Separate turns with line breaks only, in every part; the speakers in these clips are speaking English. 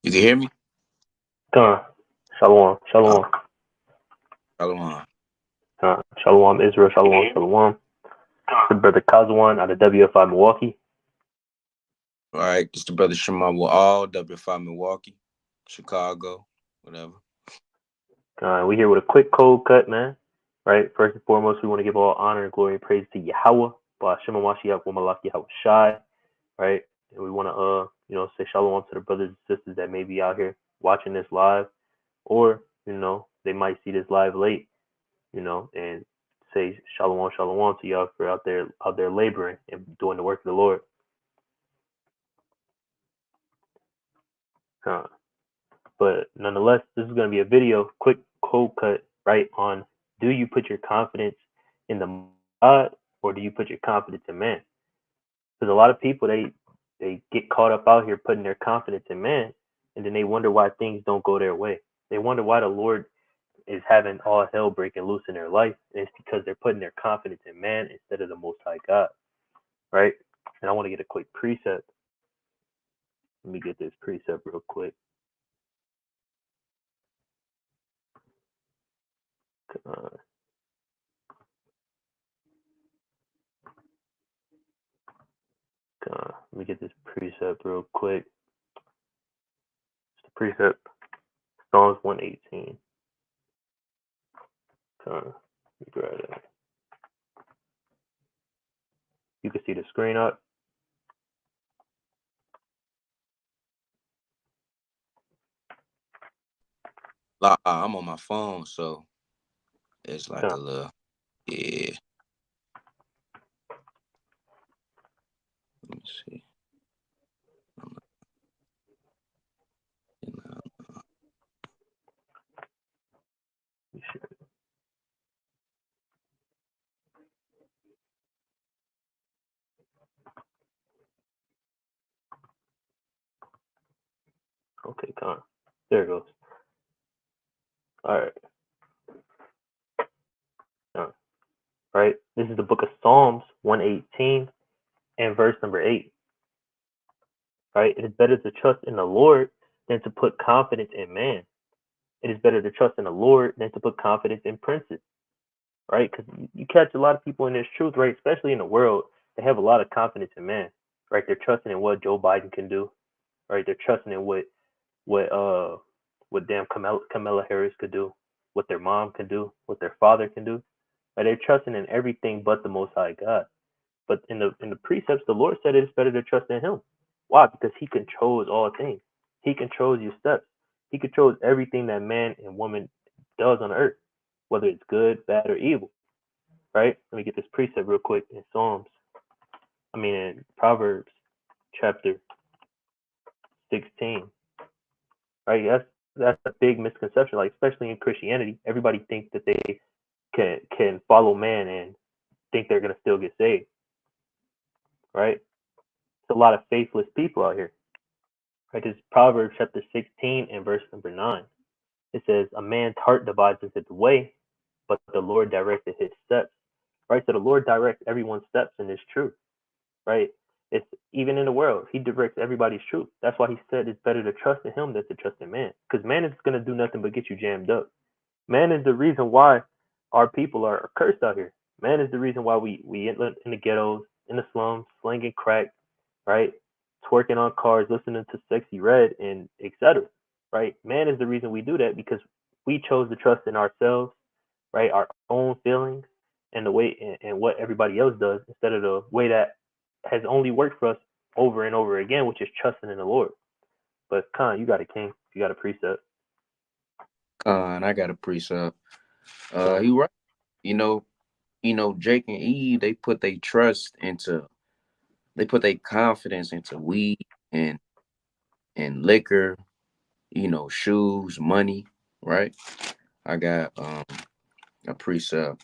You can hear me?
Khan, Shalom,
Oh,
Shalom,
Shalom.
Khan, Shalom, Israel, Shalom, Shalom. It's the brother Kazawan out of WFI Milwaukee.
All right, this the brother Shema with all W5 Milwaukee, Chicago, whatever.
We here with a quick cold cut, man. Right? First and foremost, we want to give all honor and glory and praise to Yahweh, Ba'ashem Mashiach, Wamalak Yahweh Shai, right? And we want to, say shalom to the brothers and sisters that may be out here watching this live, or, they might see this live late, and say shalom, shalom to y'all for out there laboring and doing the work of the Lord. Uh, But nonetheless, this is going to be a video, quick cold cut, right on do you put your confidence in the God or do you put your confidence in man? Because a lot of people they get caught up out here putting their confidence in man, and then they wonder why things don't go their way. They wonder why the Lord is having all hell breaking loose in their life, and it's because they're putting their confidence in man instead of the Most High God, right? And I want to get a quick precept. Let me get this precept real quick. Uh, Let me get this precept real quick. It's the precept Psalms 118. Let me grab that. You can see the screen up.
I'm on my phone, so it's like a little, yeah. Let me see.
Okay, there it goes. All right. Right. This is the book of Psalms 118 and verse number 8. Right. It is better to trust in the Lord than to put confidence in man. It is better to trust in the Lord than to put confidence in princes. Right. Because you catch a lot of people in this truth, right? Especially in the world, they have a lot of confidence in man. Right. They're trusting in what Joe Biden can do. Right. They're trusting in what what damn Kamala Harris could do, what their mom can do, what their father can do. Like they're trusting in everything but the Most High God. But in the precepts, the Lord said it is better to trust in Him. Why? Because He controls all things. He controls your steps. He controls everything that man and woman does on earth, whether it's good, bad, or evil. Right? Let me get this precept real quick in in Proverbs chapter 16. Right? That's a big misconception. Like especially in Christianity, everybody thinks that they can follow man and think they're gonna still get saved. Right? It's a lot of faithless people out here. Right? This is Proverbs chapter 16 and verse number 9. It says, "A man's heart devises his way, but the Lord directed his steps." Right? So the Lord directs everyone's steps in this truth. Right? It's even in the world, He directs everybody's truth. That's why He said it's better to trust in Him than to trust in man, because man is gonna do nothing but get you jammed up. Man is the reason why our people are cursed out here. Man is the reason why we in the ghettos, in the slums, slinging crack, right? Twerking on cars, listening to Sexy Red, and etc. Right? Man is the reason we do that because we chose to trust in ourselves, right? Our own feelings and the way and what everybody else does instead of the way that has only worked for us over and over again, which is trusting in the Lord. But Khan, you got a king, you got a precept.
I got a precept.
Khan,
You right. You know, Jake and Eve, they put their confidence into weed and liquor, shoes, money, right? I got a precept.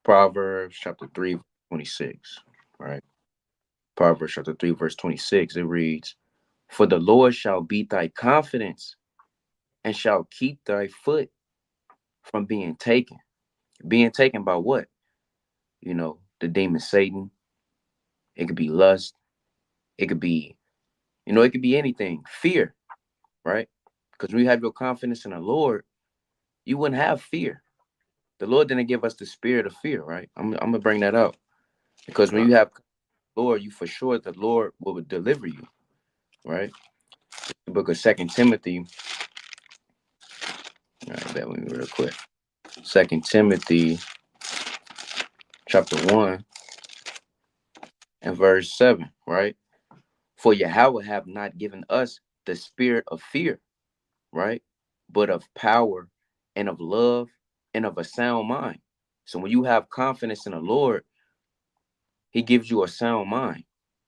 Proverbs chapter 3, verse 26, right? Proverbs chapter 3, verse 26, it reads, "For the Lord shall be thy confidence and shall keep thy foot from being taken." Being taken by what? The demon Satan. It could be lust. It could be, it could be anything. Fear, right? Because when you have your confidence in the Lord, you wouldn't have fear. The Lord didn't give us the spirit of fear, right? I'm gonna bring that up because when
Con,
you have Lord, you for sure the Lord will deliver you, right? The book of Second Timothy. All right, that one real quick. Second Timothy, chapter 1 and verse 7, right? For Yahweh have not given us the spirit of fear, right? But of power and of love and of a sound mind. So when you have confidence in the Lord, He gives you a sound mind.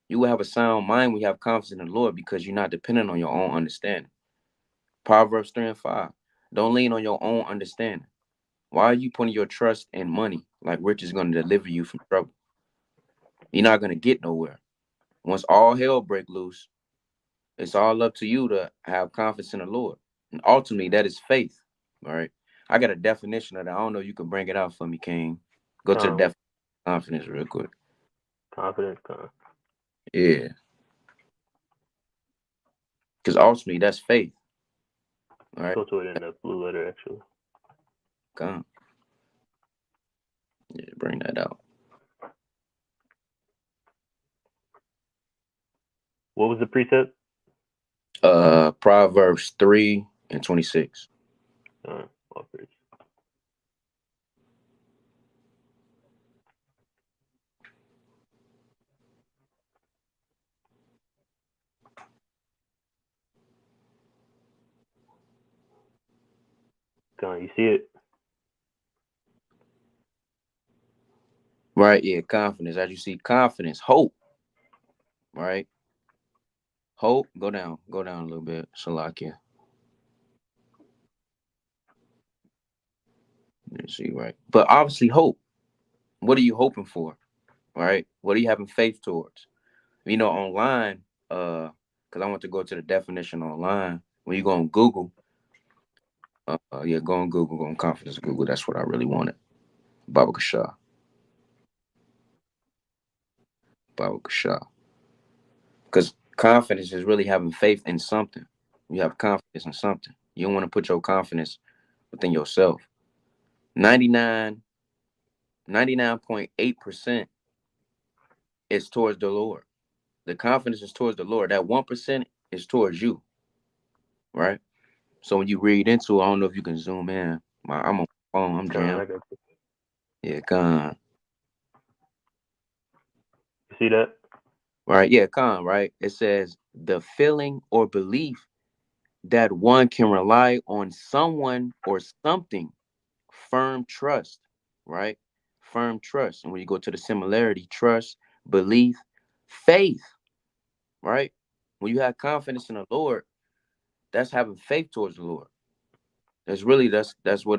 You will have a sound mind when you have confidence in the Lord because you're not dependent on your own understanding. Proverbs 3 and 5. Don't lean on your own understanding. Why are you putting your trust in money like rich is going to deliver you from trouble? You're not going to get nowhere. Once all hell break loose, it's all up to you to have confidence in the Lord. And ultimately, that is faith. All right. I got a definition of that. I don't know if you can bring it out for me, King. Go to the
con,
definition of confidence real quick.
confidence, con.
Yeah. Because ultimately, that's faith. All right.
Go to it in the blue letter, actually.
Come. Yeah, bring that out.
What was the precept?
Proverbs 3 and 26.
All praise. Con, you see it?
Right. Yeah. Confidence. As you see, confidence, hope. Right. Hope. Go down. Go down a little bit. Shalakia. Let's see. Right. But obviously, hope. What are you hoping for? Right. What are you having faith towards? Online, because I want to go to the definition online. When you go on Google, yeah, go on Google, go on confidence Google. That's what I really wanted. Baba Kasha. Baba Kasha. Because confidence is really having faith in something. You have confidence in something. You don't want to put your confidence within yourself. 99, 99.8% is towards the Lord. The confidence is towards the Lord. That 1% is towards you, right? So when you read into it, I don't know if you can zoom in. I'm on my phone, I'm
Con,
jammed.
I got you.
Yeah, con.
You see that?
Right, yeah, con, right? It says the feeling or belief that one can rely on someone or something, firm trust, right? Firm trust. And when you go to the similarity, trust, belief, faith, right? When you have confidence in the Lord, that's having faith towards the Lord. That's what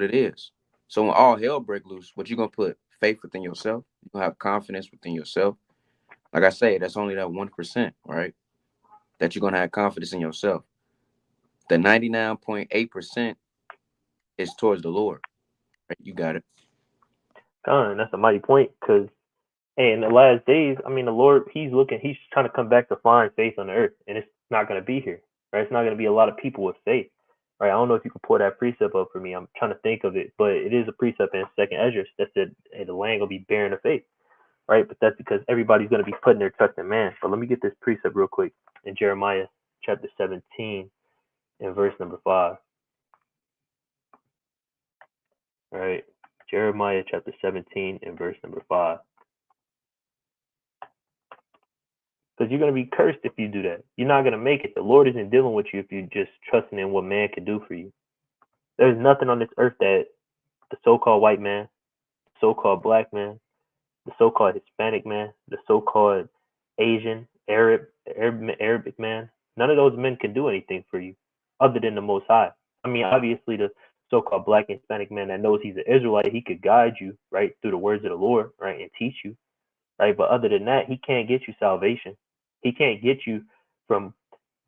it is. So when all hell break loose, what you gonna put? Faith within yourself. You gonna have confidence within yourself. Like I say, that's only that 1%, right? That you're gonna have confidence in yourself. The 99.8% is towards the Lord. Right? You got it.
Con, that's a mighty point. Because in the last days, I mean, the Lord, he's trying to come back to find faith on the earth, and it's not going to be here, right? It's not going to be a lot of people with faith, right? I don't know if you can pull that precept up for me. I'm trying to think of it, but it is a precept in Second Ezra that said, hey, the land will be barren of faith, right? But that's because everybody's going to be putting their trust in man. But let me get this precept real quick in Jeremiah chapter 17 and verse number 5, right? Jeremiah chapter 17 and verse number 5. Because you're going to be cursed if you do that. You're not going to make it. The Lord isn't dealing with you if you're just trusting in what man can do for you. There's nothing on this earth that the so-called white man, the so-called black man, the so-called Hispanic man, the so-called Asian, Arabic man, none of those men can do anything for you other than the Most High. I mean, obviously, the so-called black and Hispanic man that knows he's an Israelite, he could guide you, right, through the words of the Lord, right, and teach you, right? But other than that, he can't get you salvation. He can't get you from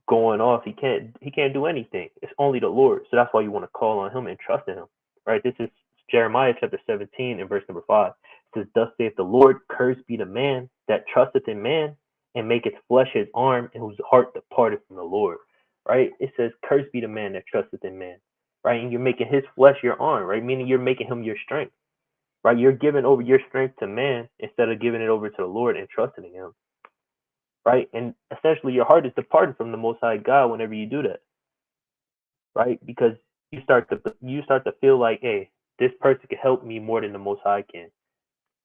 going off. He can't do anything. It's only the Lord. So that's why you want to call on him and trust in him. Right? This is Jeremiah chapter 17 and verse number 5. It says, thus saith the Lord, cursed be the man that trusteth in man and maketh flesh his arm and whose heart departed from the Lord. right? It says, "Cursed be the man that trusteth in man," right? And you're making his flesh your arm, right? Meaning you're making him your strength, right? You're giving over your strength to man instead of giving it over to the Lord and trusting in him, right? And essentially, your heart is departed from the Most High God whenever you do that, right? Because you start to feel like, hey, this person can help me more than the Most High can,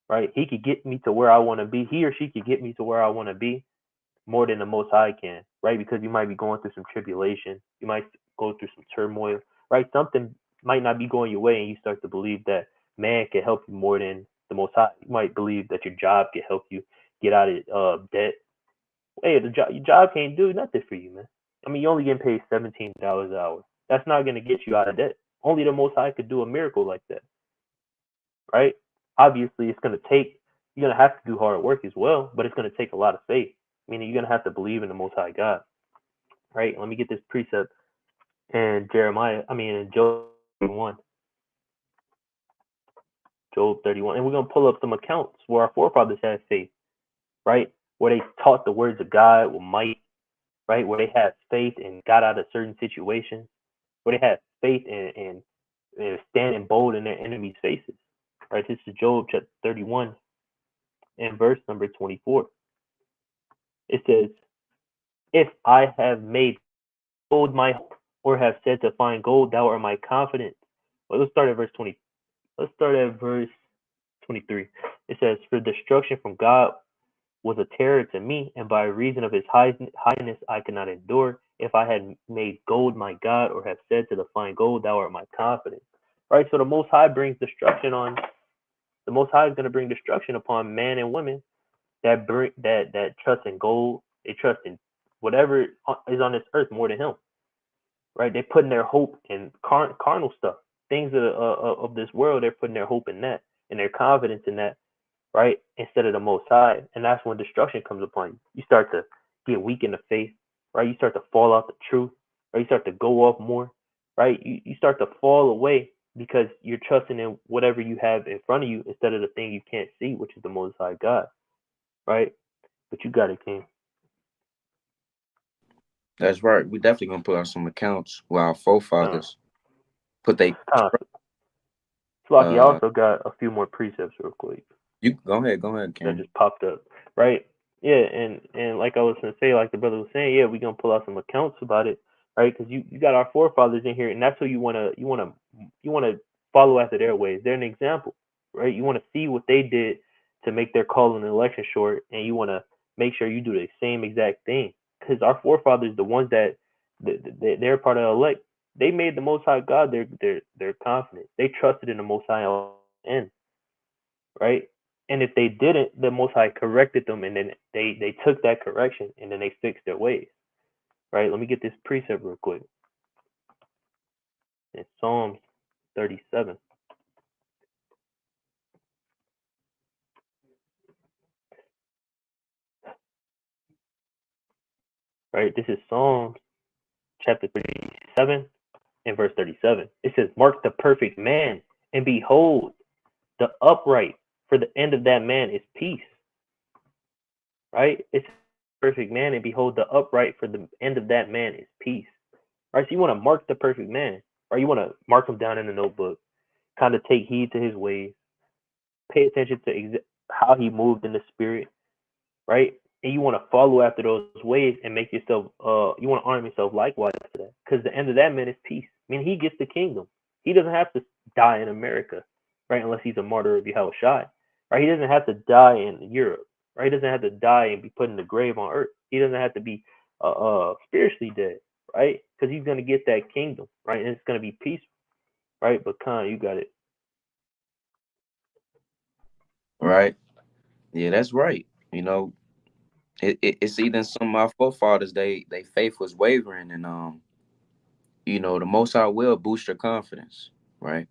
right? He could get me to where I want to be. He or she could get me to where I want to be more than the Most High can, right? Because you might be going through some tribulation, you might go through some turmoil, right? Something might not be going your way, and you start to believe that man can help you more than the Most High. You might believe that your job can help you get out of debt. Hey, your job can't do nothing for you, man. I mean, you're only getting paid $17 an hour. That's not gonna get you out of debt. Only the Most High could do a miracle like that, right? Obviously, it's gonna take. You're gonna have to do hard work as well, but it's gonna take a lot of faith. Meaning, you're gonna have to believe in the Most High God, right? Let me get this precept in in Job 31, Job 31, and we're gonna pull up some accounts where our forefathers had faith, right? Where they taught the words of God with might, right? Where they had faith and got out of certain situations, where they had faith and standing bold in their enemies' faces, right? This is Job chapter 31 and verse number 24. It says, "If I have made gold my hope, or have said to find gold, thou art my confidence." Well, let's start at verse 20. Let's start at verse 23. It says, "For destruction from God was a terror to me, and by reason of his highness I could not endure. If I had made gold my God, or have said to the fine gold, thou art my confidence." Right? So the Most High brings destruction on. The Most High is going to bring destruction upon man and women that trust in gold. They trust in whatever is on this earth more than Him. Right? They're putting their hope in carnal stuff, things of this world. They're putting their hope in that and their confidence in that, right? Instead of the Most High, and that's when destruction comes upon you. You start to get weak in the faith, right? You start to fall out the truth, right? You start to go off more, right? You start to fall away because you're trusting in whatever you have in front of you instead of the thing you can't see, which is the Most High God, right? But you got it, King.
That's right. We definitely gonna put out some accounts where our
Con,
forefathers put they
con. Slocky, I
uh
also got a few more precepts real quick
you go ahead,
that
King.
just popped up, right? Yeah, and like I was gonna say, like the brother was saying, yeah, we gonna pull out some accounts about it, right? Because you got our forefathers in here, and that's who you wanna follow after their ways. They're an example, right? You wanna see what they did to make their call and election short, and you wanna make sure you do the same exact thing. Because our forefathers, the ones that they're part of the elect, they made the Most High God their confidence. They trusted in the Most High end, right? And if they didn't, the Most High corrected them, and then they took that correction, and then they fixed their ways, right? Let me get this precept real quick. It's Psalms 37, right? This is Psalms chapter 37 and verse 37. It says, "Mark the perfect man, and behold the upright, for the end of that man is peace." Right? It's perfect man, and behold the upright, for the end of that man is peace. Right? So you want to mark the perfect man, right? You want to mark him down in the notebook, kind of take heed to his ways, pay attention to how he moved in the spirit, right? And you want to follow after those ways and make yourself, you want to arm yourself likewise to that, because the end of that man is peace. I mean, he gets the kingdom. He doesn't have to die in America, right? Unless he's a martyr of Yahweh Shai, right? He doesn't have to die in Europe, right? He doesn't have to die and be put in the grave on earth. He doesn't have to be spiritually dead, right? Because he's gonna get that kingdom, right? And it's gonna be peaceful, right? But Khan, you got it.
Right? Yeah, that's right. You know, it's even some of our forefathers they faith was wavering, and the Most High will boost your confidence, right?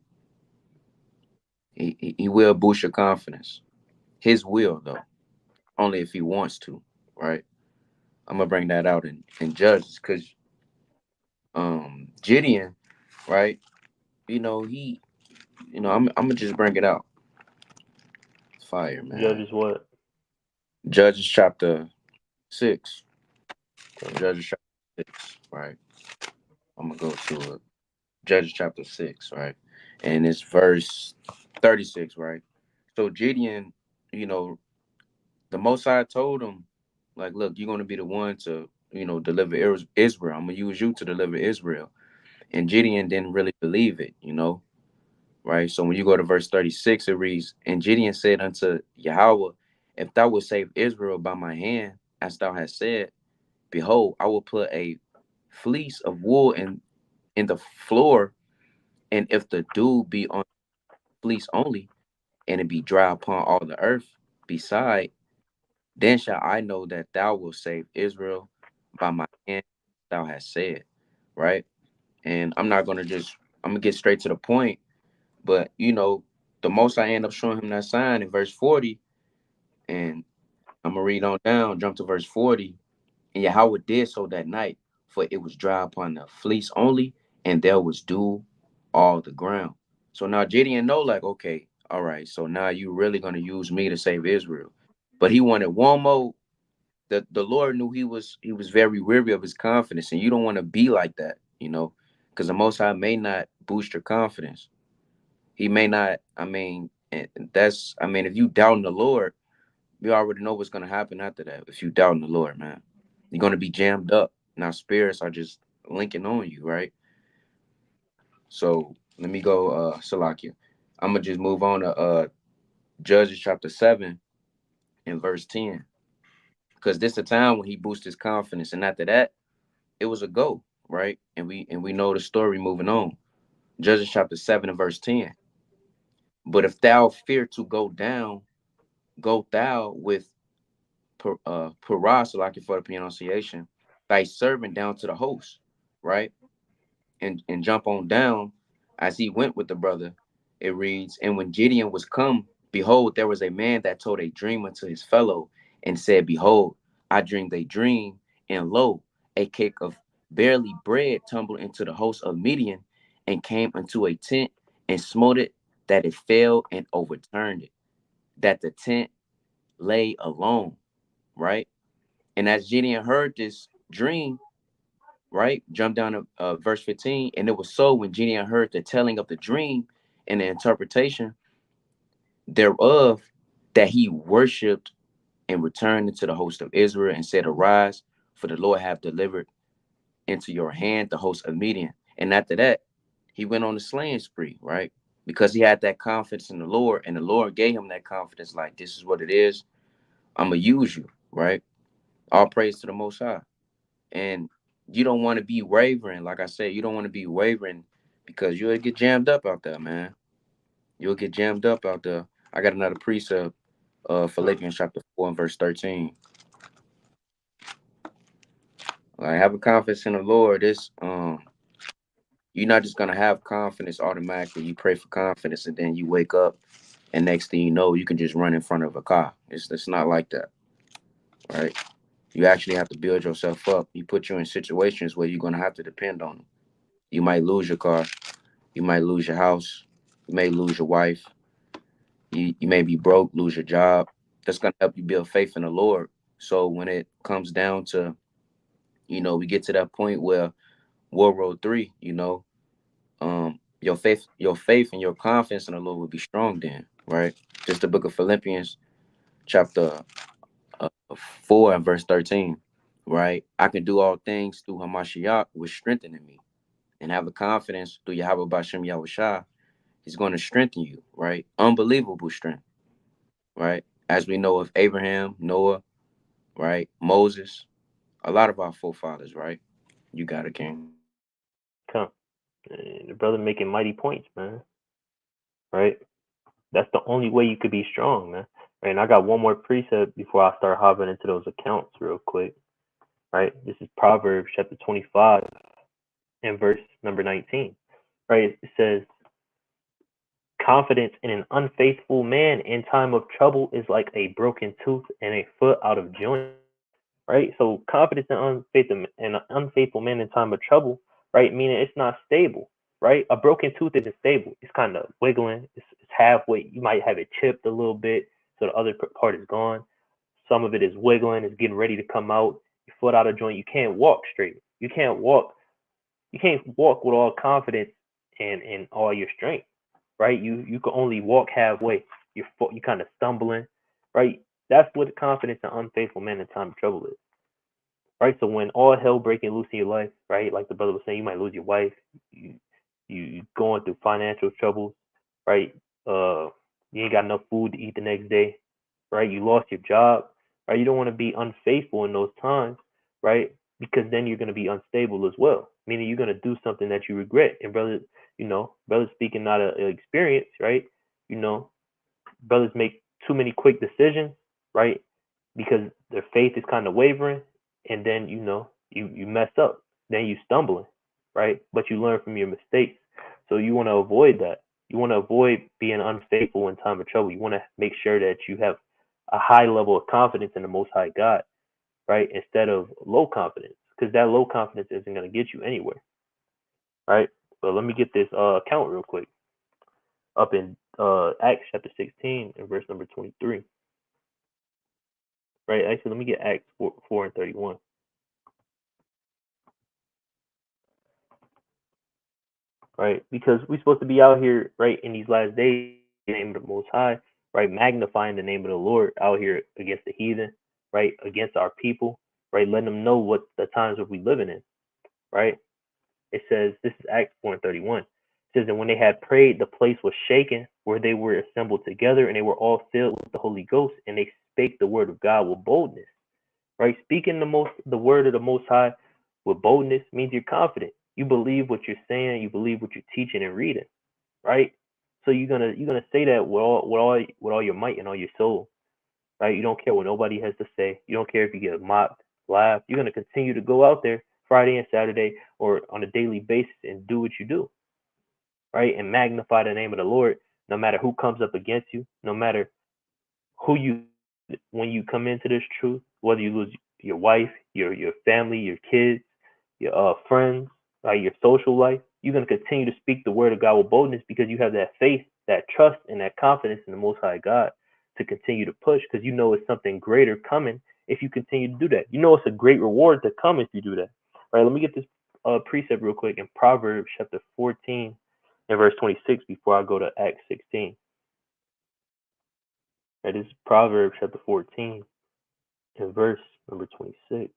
He will boost your confidence. His will though, only if he wants to, right? I'm gonna bring that out in Judges, because Gideon, right? He, I'm gonna just bring it out. Fire, man.
Judges what?
Judges chapter 6.
Khan.
Judges chapter 6, right? I'm gonna go to it. Judges chapter 6, right? And it's verse 36, right? So Gideon, you know, the Most High told him, like, look, you're gonna be the one to, deliver Israel. I'm gonna use you to deliver Israel. And Gideon didn't really believe it, right? So when you go to verse 36, it reads, and Gideon said unto Yahweh, if thou would save Israel by my hand, as thou hast said, behold, I will put a fleece of wool in the floor, and if the dew be on fleece only, and it be dry upon all the earth beside, then shall I know that thou wilt save Israel by my hand, thou hast said, right? And I'm gonna get straight to the point, but the most I end up showing him that sign in verse 40, and I'm gonna read on down, jump to verse 40. And Yahweh did so that night, for it was dry upon the fleece only, and there was dew all the ground. So now Gideon know, like, okay, all right, so now you really gonna use me to save Israel. But he wanted one more. The Lord knew he was very weary of his confidence, and you don't want to be like that, because the Most High may not boost your confidence. He may not. I mean, and that's. I mean, if you doubt in the Lord, we already know what's gonna happen after that. If you doubt in the Lord, man, you're gonna be jammed up. Now spirits are just linking on you, right? So let me go, Salakia. I'm gonna just move on to Judges chapter 7 and verse 10. Because this is the time when he boosted his confidence, and after that, it was a go, right? And we know the story moving on. Judges chapter 7 and verse 10. But if thou fear to go down, go thou with Paras, Salakia for the pronunciation, thy servant down to the host, right? And jump on down. As he went with the brother, it reads, and when Gideon was come, behold, there was a man that told a dream unto his fellow, and said, behold, I dreamed a dream, and lo, a cake of barely bread tumbled into the host of Midian, and came unto a tent, and smote it, that it fell and overturned it, that the tent lay alone, right? And as Gideon heard this dream, right? Jump down to verse 15. And it was so when Gideon heard the telling of the dream and the interpretation thereof, that he worshipped and returned into the host of Israel and said, arise, for the Lord hath delivered into your hand the host of Midian. And after that, he went on a slaying spree, right? Because he had that confidence in the Lord, and the Lord gave him that confidence, like, this is what it is. I'm going to use you, right? All praise to the Most High. And you don't want to be wavering. Like I said, you don't want to be wavering because you'll get jammed up out there, man. You'll get jammed up out there. I got another precept, Philippians chapter 4 and verse 13. Like, having confidence in the Lord, you're not just gonna have confidence automatically. You pray for confidence and then you wake up and next thing you know, you can just run in front of a car. It's not like that, right? You actually have to build yourself up. You put you in situations where you're gonna have to depend on them. You might lose your car. You might lose your house. You may lose your wife. You may be broke, lose your job. That's going to help you build faith in the Lord. So when it comes down to, we get to that point where World War III, your faith and your confidence in the Lord will be strong then, right? Just the book of Philippians, chapter 4 and verse 13, right? I can do all things through Hamashiach, which strengthening me, and have a confidence through Yahweh Bashem Yahushua. He's going to strengthen you, right? Unbelievable strength, right? As we know of Abraham, Noah, right? Moses, a lot of our forefathers, right? You got it, King.
Come, the brother making mighty points, man. Right? That's the only way you could be strong, man. Right? And I got one more precept before I start hopping into those accounts real quick. Right? This is Proverbs chapter 25 and verse number 19. Right? It says, confidence in an unfaithful man in time of trouble is like a broken tooth and a foot out of joint. Right? So confidence in an unfaithful man in time of trouble, right? Meaning it's not stable, right? A broken tooth isn't stable. It's kind of wiggling. It's halfway. You might have it chipped a little bit, so the other part is gone. Some of it is wiggling. It's getting ready to come out. Your foot out of joint. You can't walk straight. You can't walk You can't walk with all confidence and all your strength, right? You can only walk halfway. You kind of stumbling, right? That's what confidence and unfaithful men in time of trouble is, right? So when all hell breaking loose in your life, right? Like the brother was saying, you might lose your wife, you you going through financial troubles, right? Uh, you ain't got enough food to eat the next day, right? You lost your job, right? You don't want to be unfaithful in those times, right? Because then you're going to be unstable as well, meaning you're going to do something that you regret. And brother, brother speaking not a experience, right? You know, brothers make too many quick decisions, right? Because their faith is kind of wavering, and then you mess up, then you stumbling, right? But you learn from your mistakes, so you want to avoid that. You want to avoid being unfaithful in time of trouble. You want to make sure that you have a high level of confidence in the Most High God, right? Instead of low confidence, because that low confidence isn't going to get you anywhere, right? But let me get this account real quick up in Acts chapter 16 and verse number 23. Right. Actually, let me get Acts 4 and 31. Right. Because we're supposed to be out here, right, in these last days, in the name of the Most High, right, magnifying the name of the Lord out here against the heathen, right, against our people, right, letting them know what the times that we living in, right. It says, this is Acts 4 and 31. It says, and when they had prayed, the place was shaken where they were assembled together, and they were all filled with the Holy Ghost, and they spake the word of God with boldness. Right? Speaking the word of the Most High with boldness means you're confident. You believe what you're saying. You believe what you're teaching and reading. Right? So you're gonna say that with all your might and all your soul. Right? You don't care what nobody has to say. You don't care if you get mocked, laughed. You're gonna continue to go out there Friday and Saturday or on a daily basis and do what you do. Right? And magnify the name of the Lord, no matter who comes up against you, no matter who you when you come into this truth, whether you lose your wife, your family, your kids, your friends, your social life, you're gonna continue to speak the word of God with boldness because you have that faith, that trust, and that confidence in the Most High God to continue to push because you know it's something greater coming if you continue to do that. You know it's a great reward to come if you do that. All right, let me get this precept real quick in Proverbs chapter 14 and verse 26 before I go to Acts 16. That is Proverbs chapter 14 and verse number 26.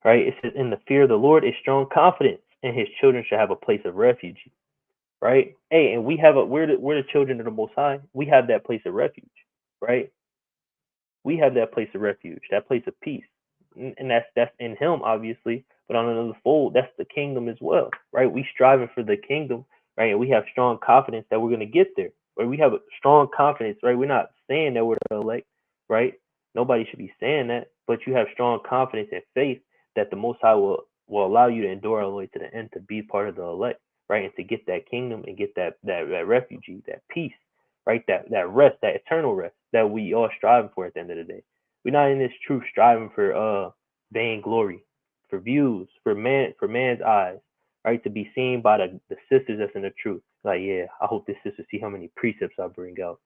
Right? It says, in the fear of the Lord is strong confidence, and his children shall have a place of refuge. Right? Hey, and we're the children of the Most High. We have that place of refuge. Right? We have that place of refuge, that place of peace. And that's in him, obviously. But on another fold, that's the kingdom as well. Right? We striving for the kingdom, right? And we have strong confidence that we're gonna get there. Right? We have a strong confidence, right? We're not saying that we're the elect, right? Nobody should be saying that, but you have strong confidence and faith that the Most High will allow you to endure all the way to the end to be part of the elect, right? And to get that kingdom and get that refugee, that peace, right? That rest, that eternal rest that we all striving for at the end of the day. We're not in this truth striving for vainglory, for views, for man's eyes, right? To be seen by the sisters that's in the truth. Like, yeah, I hope this sister see how many precepts I bring out.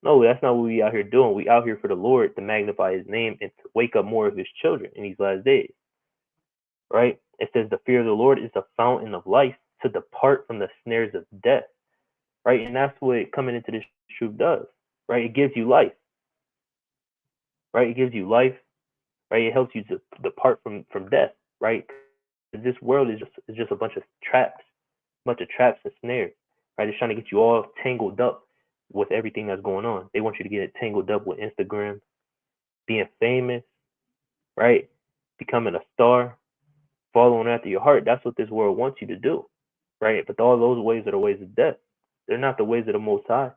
No, that's not what we out here doing. We out here for the Lord to magnify his name and to wake up more of his children in these last days. Right? It says the fear of the Lord is the fountain of life to depart from the snares of death. Right? And that's what coming into this truth does. Right? It gives you life. Right? It gives you life. Right? It helps you to depart from death. Right? This world is just a bunch of traps and snares. Right? It's trying to get you all tangled up with everything that's going on. They want you to get it tangled up with Instagram, being famous, right? Becoming a star, following after your heart. That's what this world wants you to do, right? But all those ways are the ways of death. They're not the ways of the Most High,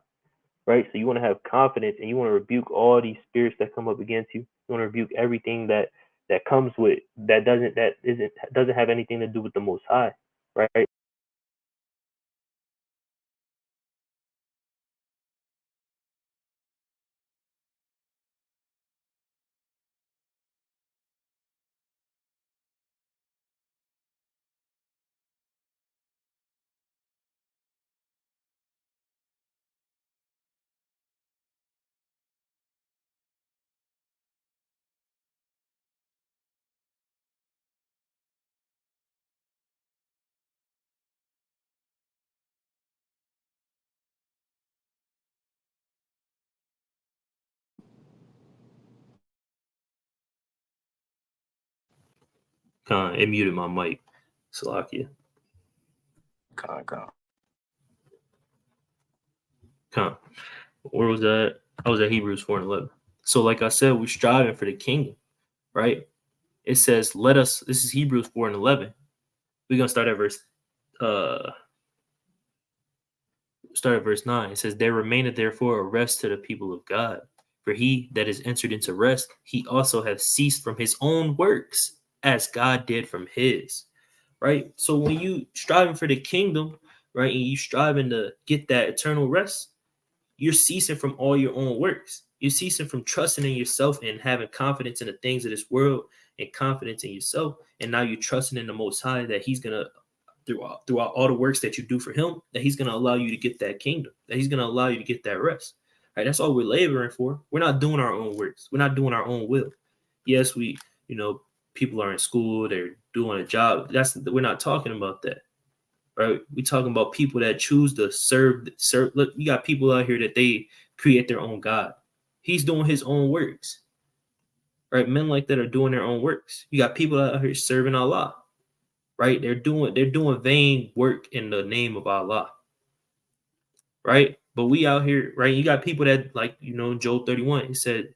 right? So you want to have confidence and you want to rebuke all these spirits that come up against you. You want to rebuke everything that comes with that doesn't have anything to do with the Most High, right?
It muted my mic. Salakia.
Con.
Con. Where was that? I was at Hebrews 4 and 11. So, like I said, we're striving for the kingdom, right? It says, let us, this is Hebrews 4 and 11. We're going to uh, start at verse 9. It says, there remaineth therefore a rest to the people of God. For he that is entered into rest, he also hath ceased from his own works, as God did from his. Right? So when you striving for the kingdom, right, and you striving to get that eternal rest, you're ceasing from all your own works. You're ceasing from trusting in yourself and having confidence in the things of this world and confidence in yourself. And now you're trusting in the Most High that He's gonna throughout all the works that you do for Him, that He's gonna allow you to get that kingdom, that He's gonna allow you to get that rest. Right? That's all we're laboring for. We're not doing our own works. We're not doing our own will. Yes, people are in school, they're doing a job. We're not talking about that. Right? We talking about people that choose to serve. Look, we got people out here that they create their own God. He's doing his own works. Right? Men like that are doing their own works. You got people out here serving Allah. Right? They're doing vain work in the name of Allah. Right? But we out here, right? You got people that, like, in Job 31, he said,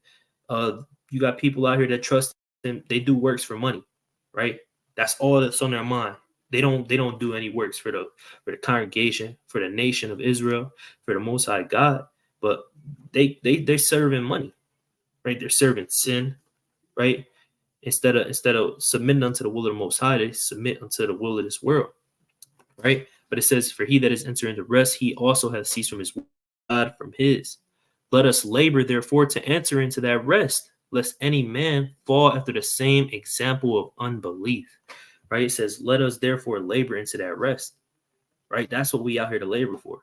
you got people out here that trust him, they do works for money, right? That's all that's on their mind. They don't do any works for the congregation, for the nation of Israel, for the Most High God, but they're serving money, right? They're serving sin, right? Instead of submitting unto the will of the Most High, they submit unto the will of this world, right? But it says, for he that is entering the rest, he also has ceased from his God, from his. Let us labor, therefore, to enter into that rest, lest any man fall after the same example of unbelief. Right? It says, let us therefore labor into that rest. Right? That's what we out here to labor for.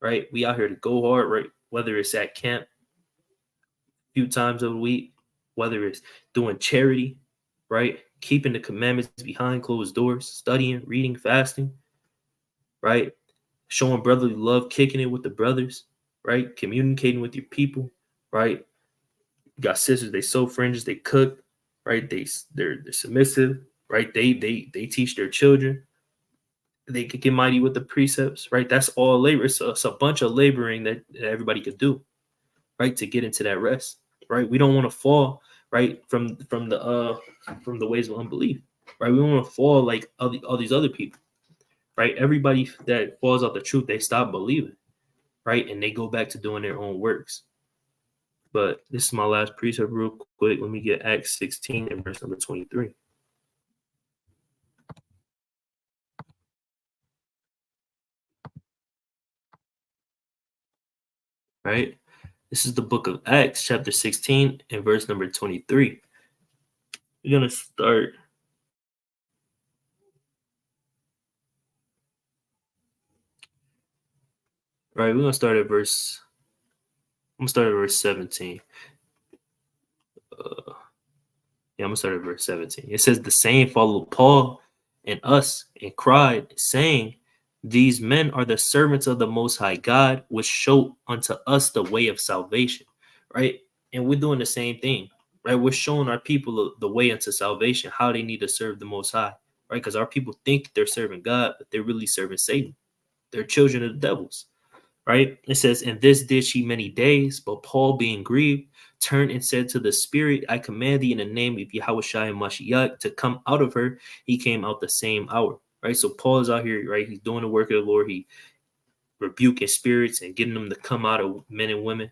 Right? We out here to go hard, right? Whether it's at camp a few times a week, whether it's doing charity, right? Keeping the commandments behind closed doors, studying, reading, fasting, right? Showing brotherly love, kicking it with the brothers, right? Communicating with your people, right? You got sisters, they sew fringes, they cook, right? They're submissive, right? They teach their children. They could get mighty with the precepts, right? That's all labor. It's a bunch of laboring that everybody could do, right? To get into that rest, right? We don't want to fall, right, from the ways of unbelief, right? We don't want to fall like all these other people, right? Everybody that falls out the truth, they stop believing, right? And they go back to doing their own works. But this is my last precept real quick. Let me get Acts 16 and verse number 23. Right? This is the book of Acts, chapter 16 and verse number 23. We're going to start. Right, we're going to start at verse. I'm going to start at verse 17. I'm going to start at verse 17. It says, the same followed Paul and us and cried, saying, these men are the servants of the Most High God, which show unto us the way of salvation. Right? And we're doing the same thing. Right? We're showing our people the way into salvation, how they need to serve the Most High. Right? Because our people think they're serving God, but they're really serving Satan. They're children of the devils. Right? It says, and this did she many days, but Paul, being grieved, turned and said to the spirit, I command thee in the name of Yahushua Mashiach to come out of her. He came out the same hour. Right? So Paul is out here, right? He's doing the work of the Lord. He rebuking spirits and getting them to come out of men and women.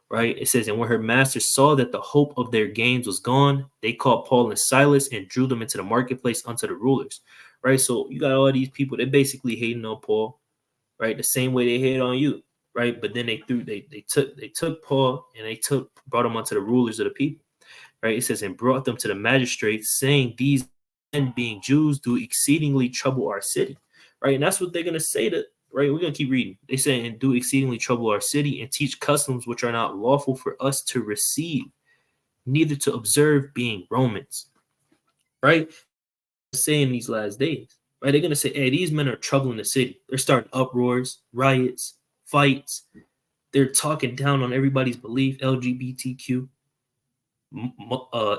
Right? It says, and when her masters saw that the hope of their gains was gone, they called Paul and Silas and drew them into the marketplace unto the rulers. Right? So you got all these people, they're basically hating on Paul. Right, the same way they hate on you, right? But then they took Paul and brought him onto the rulers of the people, right? It says, and brought them to the magistrates, saying, these men, being Jews, do exceedingly trouble our city, right? And that's what they're gonna say to, right? We're gonna keep reading. They say, and do exceedingly trouble our city, and teach customs which are not lawful for us to receive, neither to observe, being Romans, right? Say in these last days, right? They're gonna say, hey, these men are troubling the city. They're starting uproars, riots, fights. They're talking down on everybody's belief, LGBTQ,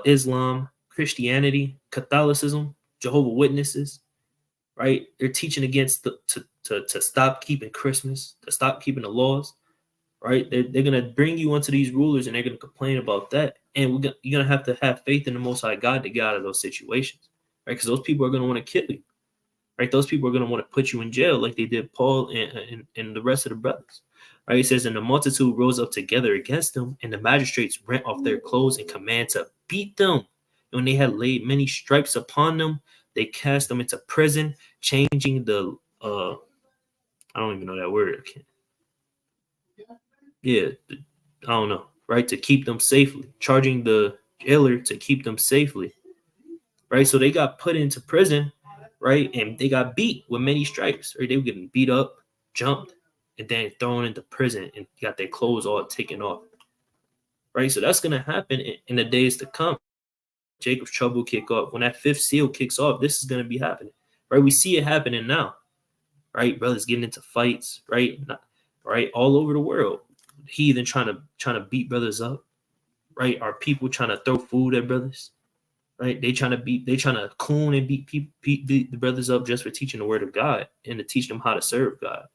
Islam, Christianity, Catholicism, Jehovah Witnesses, right? They're teaching against to stop keeping Christmas, to stop keeping the laws, right? They're gonna bring you onto these rulers and they're gonna complain about that, and you're gonna have faith in the Most High God to get out of those situations, right? Because those people are gonna want to kill you, right? Those people are gonna want to put you in jail like they did Paul and the rest of the brothers, right? It says, and the multitude rose up together against them, and the magistrates rent off their clothes and command to beat them. And when they had laid many stripes upon them, they cast them into prison, changing the I don't even know that word. I can't. Yeah, I don't know, right? To keep them safely, charging the jailer to keep them safely, right? So they got put into prison, right? And they got beat with many stripes, right? They were getting beat up, jumped, and then thrown into prison and got their clothes all taken off, right? So that's going to happen in the days to come. Jacob's trouble kick off. When that fifth seal kicks off, this is going to be happening, right? We see it happening now, right? Brothers getting into fights, right? Right, all over the world. Heathen trying to beat brothers up, right? Are people trying to throw food at brothers, right? They trying to coon and beat the brothers up just for teaching the word of God and to teach them how to serve God,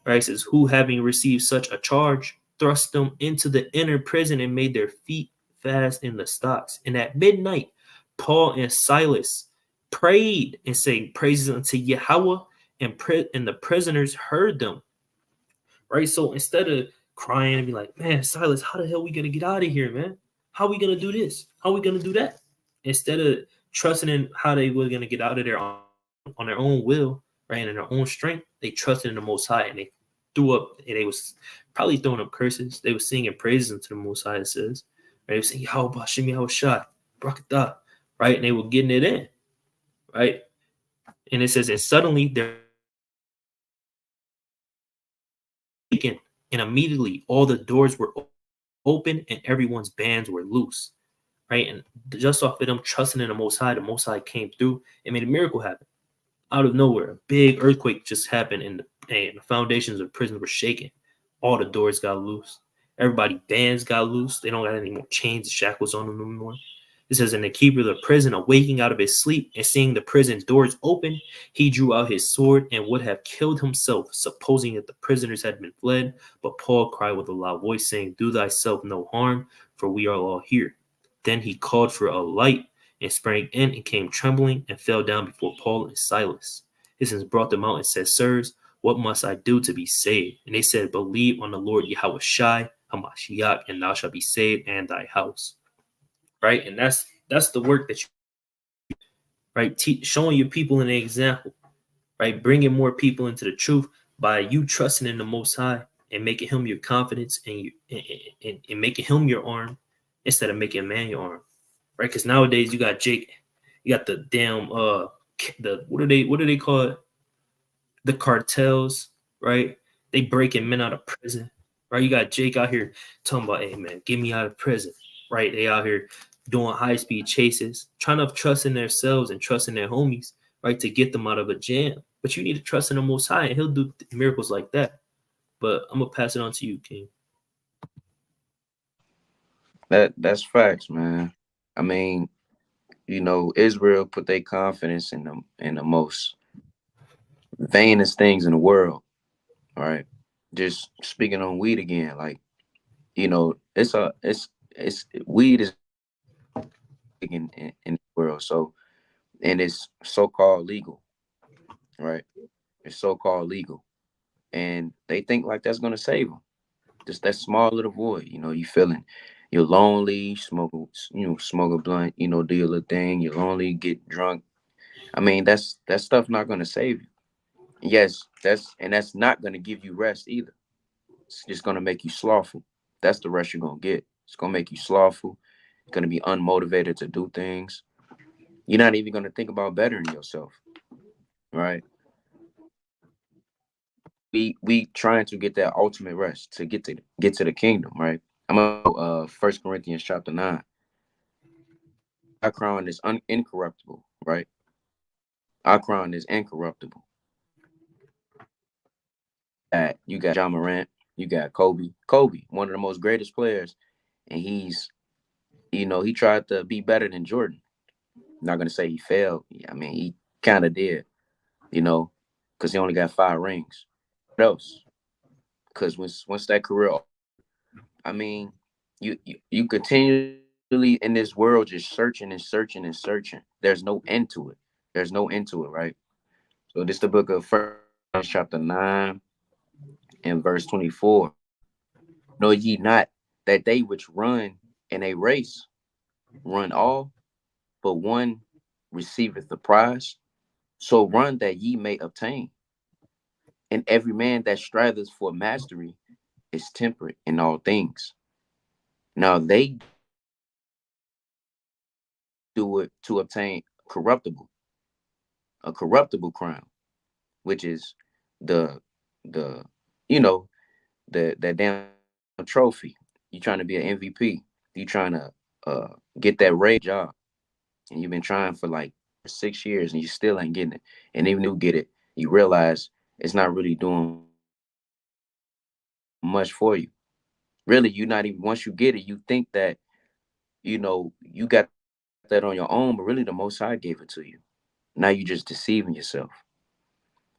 right? It says, who having received such a charge, thrust them into the inner prison and made their feet fast in the stocks. And at midnight, Paul and Silas prayed and sang praises unto Yahweh, and the prisoners heard them, right? So instead of crying and be like, man, Silas, how the hell are we gonna get out of here, man? How are we gonna do this? How are we gonna do that? Instead of trusting in how they were gonna get out of there on their own will, right, and in their own strength, they trusted in the Most High, and they threw up, and they was probably throwing up curses. They were singing praises unto the Most High. It says, right? They were saying, "How about Shimi? How shot, Brakatah," right? And they were getting it in, right? And it says, and suddenly there and immediately all the doors were open and everyone's bands were loose, right? And just off of them trusting in the Most High came through and made a miracle happen out of nowhere. A big earthquake just happened, and the foundations of prison were shaking. All the doors got loose. Everybody bands got loose. They don't got any more chains and shackles on them anymore. It says, and the keeper of the prison, awaking out of his sleep and seeing the prison doors open, he drew out his sword and would have killed himself, supposing that the prisoners had been fled. But Paul cried with a loud voice, saying, do thyself no harm, for we are all here. Then he called for a light and sprang in and came trembling and fell down before Paul and Silas. His sons brought them out and said, sirs, what must I do to be saved? And they said, believe on the Lord Yahweh Shai, Hamashiach, and thou shalt be saved and thy house. Right? And that's the work that you, right? Showing your people an example, right? Bringing more people into the truth by you trusting in the Most High and making him your confidence and making him your arm instead of making man your arm, right? Because nowadays you got Jake, you got the damn the what do they call it? The cartels, right? They breaking men out of prison, right? You got Jake out here talking about, hey man, get me out of prison, right? They out here doing high speed chases, trying to trust in themselves and trust in their homies, right, to get them out of a jam. But you need to trust in the Most High, and He'll do miracles like that. But I'm gonna pass it on to you, King.
That's facts, man. I mean, Israel put their confidence in the most vainest things in the world. All right. Just speaking on weed again, like, it's weed is in the world. So, and it's so-called legal, right? It's so-called legal. And they think like that's gonna save them. Just that small little void, you feeling you're lonely, smoke a blunt, do your little thing, you're lonely, get drunk. I mean, that stuff not gonna save you. Yes, that's not gonna give you rest either. It's just gonna make you slothful. That's the rest you're gonna get. It's gonna make you slothful. You're gonna be unmotivated to do things. You're not even gonna think about bettering yourself, right? We trying to get that ultimate rest to get to the kingdom, right? I'm gonna go, 1 Corinthians chapter 9. Our crown is incorruptible, right? Our crown is incorruptible. You got John Morant, you got Kobe. Kobe, one of the most greatest players, and he tried to be better than Jordan. not gonna say he failed. Yeah, I mean, he kind of did, you know, because he only got 5 rings. What else? Because once that career, I mean, you continually in this world just searching and searching and searching. There's no end to it. There's no end to it, right? So this the book of First Corinthians chapter 9 and verse 24. Know ye not that they which run in a race run all, but one receiveth the prize? So run that ye may obtain. And every man that striveth for mastery is temperate in all things. Now they do it to obtain corruptible, a corruptible crown, which is the you know that damn trophy. You trying to be an MVP. You trying to get that raise job, and you've been trying for like 6 years, and you still ain't getting it. And even if you get it, you realize it's not really doing much for you. Really, you're not even once you get it, you think that you got that on your own, but really the Most High gave it to you. Now you just deceiving yourself.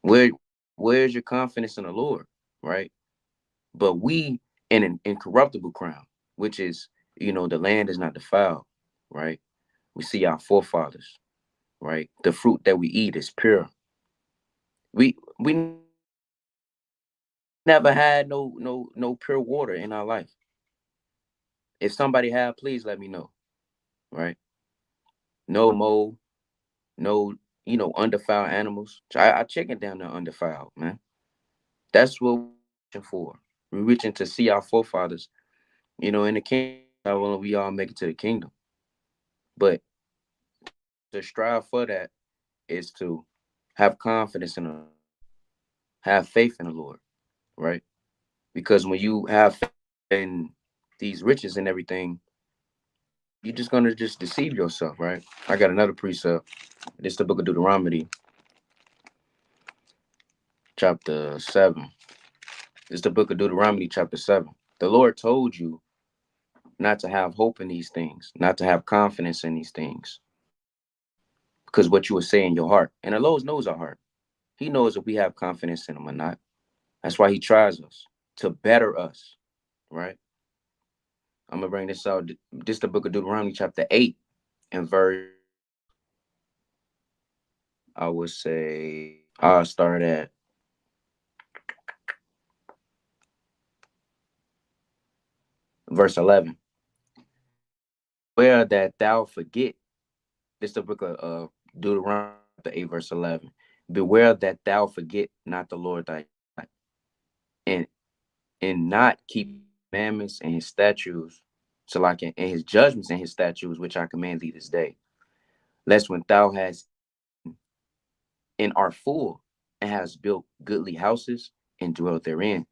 Where's your confidence in the Lord, right? But we in an incorruptible crown, which is, the land is not defiled, right? We see our forefathers, right? The fruit that we eat is pure. We never had no pure water in our life. If somebody had, please let me know, right? No mold, no undefiled animals. I check it down there undefiled, man. That's what we reaching for. We're reaching to see our forefathers, in the kingdom. That's how we all make it to the kingdom. But to strive for that is to have confidence in the Lord, have faith in the Lord, right? Because when you have faith in these riches and everything, you're just gonna just deceive yourself, right? I got another precept. This is the book of Deuteronomy, chapter 7. This is the book of Deuteronomy, chapter 7. The Lord told you not to have hope in these things, not to have confidence in these things, because what you would say in your heart. And the Lord knows our heart. He knows if we have confidence in him or not. That's why he tries us to better us, right? I'm gonna bring this out. This is the book of Deuteronomy, chapter 8, and verse. I would say I'll start at verse 11. Beware that thou forget. This is the book of Deuteronomy, chapter 8, verse 11. Beware that thou forget not the Lord thy God, and not keep his commandments and his statutes, so like and his judgments and his statutes, which I command thee this day. Lest when thou hast and art full, and hast built goodly houses, and dwelt therein,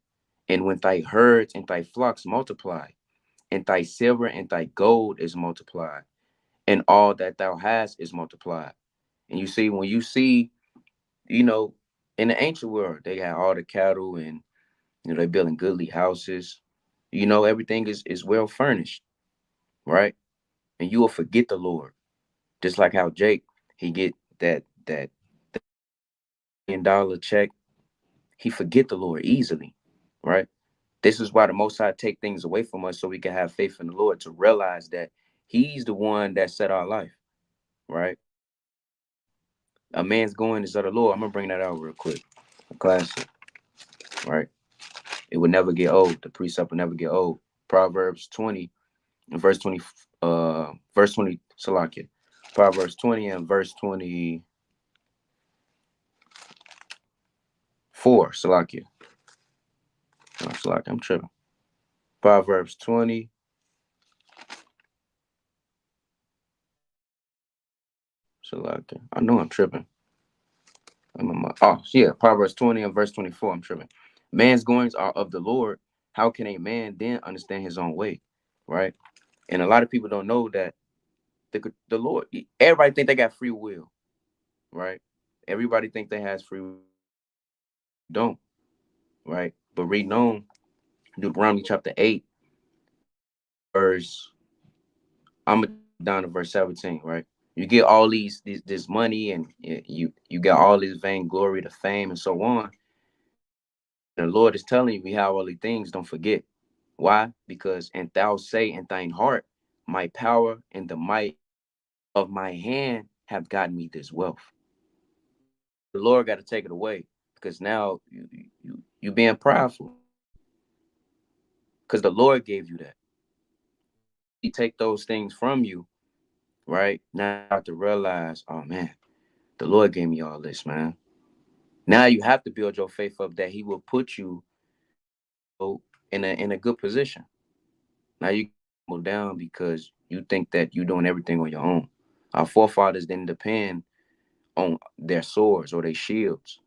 and when thy herds and thy flocks multiply, and thy silver and thy gold is multiplied, and all that thou hast is multiplied. And you see, when you see, you know, in the ancient world, they had all the cattle, and they building goodly houses. Everything is well furnished, right? And you will forget the Lord. Just like how Jake, he get that $1 million check, he forget the Lord easily, right? This is why the Most High take things away from us so we can have faith in the Lord, to realize that he's the one that set our life, right? A man's going is of the Lord. I'm gonna bring that out real quick. A classic, right? It would never get old. The precept will never get old. Proverbs 20 and verse 20, Salakia. Proverbs 20 and verse 24, Salakia. No, Salakia, I'm tripping. Proverbs 20, Salakia. I know I'm tripping. Yeah, Proverbs 20 and verse 24. I'm tripping. Man's goings are of the Lord. How can a man then understand his own way? Right? And a lot of people don't know that the Lord, everybody think they got free will, right? Everybody think they has free will. You don't, right? But reading on Deuteronomy chapter 8, verse, I'm gonna jump down to verse 17, right? You get all this money, and you got all this vainglory, the fame, and so on. The Lord is telling you, we have all these things. Don't forget. Why? Because and thou say in thine heart, my power and the might of my hand have gotten me this wealth. The Lord got to take it away because now you being prideful because the Lord gave you that. He take those things from you, right? Now you have to realize, oh man, the Lord gave me all this, man. Now you have to build your faith up that He will put you in a good position. Now you go down because you think that you're doing everything on your own. Our forefathers didn't depend on their swords or their shields,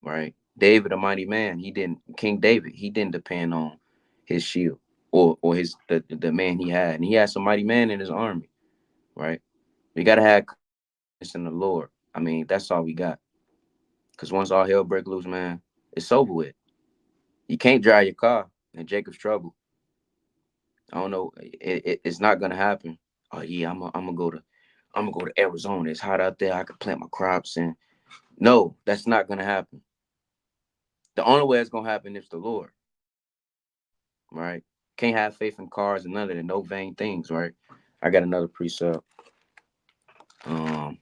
right? David, a mighty man, he didn't. King David, he didn't depend on his shield or his the man he had, and he had some mighty man in his army, right? We gotta have confidence in the Lord. I mean, that's all we got. Because once all hell break loose, man, it's over with. You can't drive your car in Jacob's trouble. I don't know. It's not gonna happen. Oh yeah, I'm gonna go to Arizona. It's hot out there. I can plant my crops. And no, that's not gonna happen. The only way it's gonna happen is the Lord, right? Can't have faith in cars and none of that. No vain things, right? I got another precept. Um,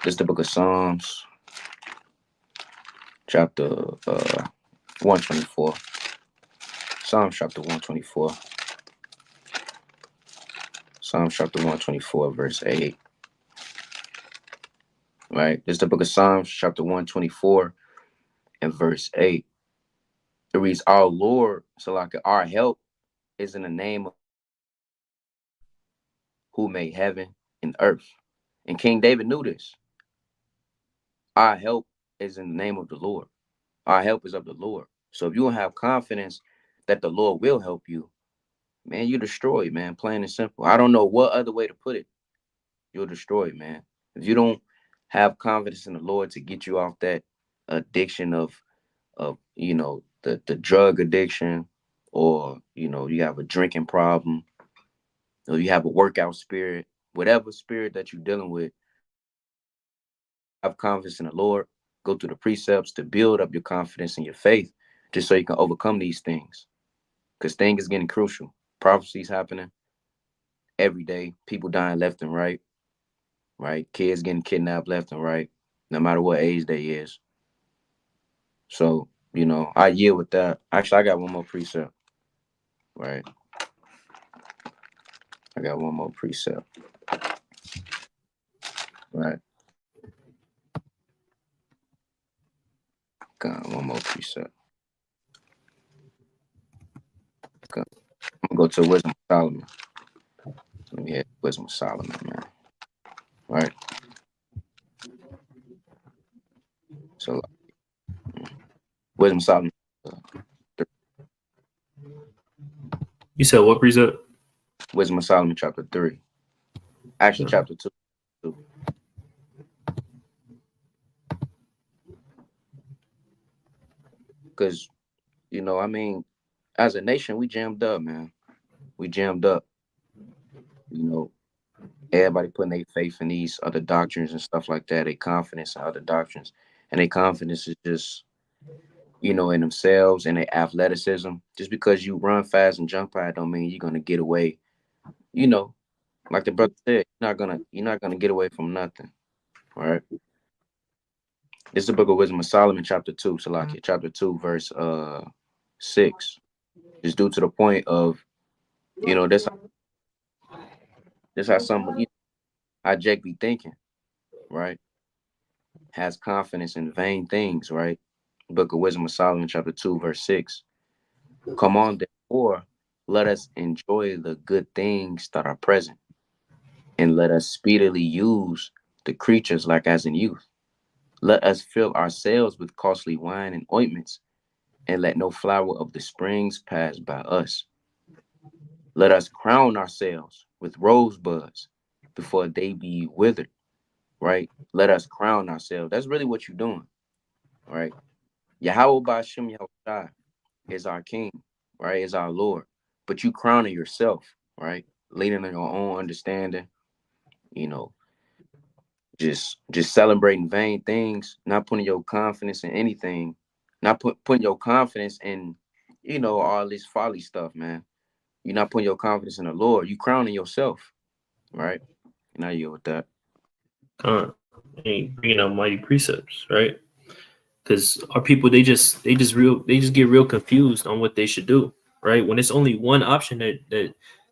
this is the book of Psalms, chapter 124. Psalms chapter 124. Psalms chapter 124, verse 8. Right? This is the book of Psalms, chapter 124, and verse 8. It reads, our Lord, so like our help is in the name of who made heaven and earth. And King David knew this. Our help is in the name of the Lord. Our help is of the Lord. So if you don't have confidence that the Lord will help you, man, you destroyed, man. Plain and simple. I don't know what other way to put it. You're destroyed, man. If you don't have confidence in the Lord to get you off that addiction of the drug addiction, or you have a drinking problem, or you have a workout spirit, whatever spirit that you're dealing with, have confidence in the Lord. Go through the precepts to build up your confidence and your faith, just so you can overcome these things. Because things is getting crucial. Prophecies happening every day. People dying left and right. Right? Kids getting kidnapped left and right, no matter what age they is. So I yield with that. Actually, I got one more precept. Right? I got one more precept. Right? Got one more precept. I'm gonna go to Wisdom of Solomon. Let me hit Wisdom of Solomon, man. Right? So Wisdom of Solomon.
You said what precept?
Wisdom of Solomon, chapter 3. Actually, chapter 2. Because, I mean, as a nation, we jammed up, man. We jammed up. You know, everybody putting their faith in these other doctrines and stuff like that. Their confidence in other doctrines. And their confidence is just, in themselves and their athleticism. Just because you run fast and jump high don't mean you're gonna get away. You know, like the brother said, you're not gonna get away from nothing. All right. This is the book of Wisdom of Solomon, chapter 2, Salakia, chapter 2, verse 6. Just due to the point of, this how some how Jake be thinking, right? Has confidence in vain things, right? Book of Wisdom of Solomon, chapter 2, verse 6. Come on, therefore, let us enjoy the good things that are present, and let us speedily use the creatures like as in youth. Let us fill ourselves with costly wine and ointments, and let no flower of the springs pass by us. Let us crown ourselves with rosebuds before they be withered, right? Let us crown ourselves. That's really what you're doing, right? Yahweh Ba'ashem Yahushai is our king, right? Is our Lord. But you crowning yourself, right? Leaning on your own understanding, you know, just celebrating vain things, not putting your confidence in anything, not putting your confidence in, all this folly stuff, man. You're not putting your confidence in the Lord. You crowning yourself, right? And I yield with that.
And bringing out mighty precepts, right? Because our people, they just get real confused on what they should do, right? When it's only one option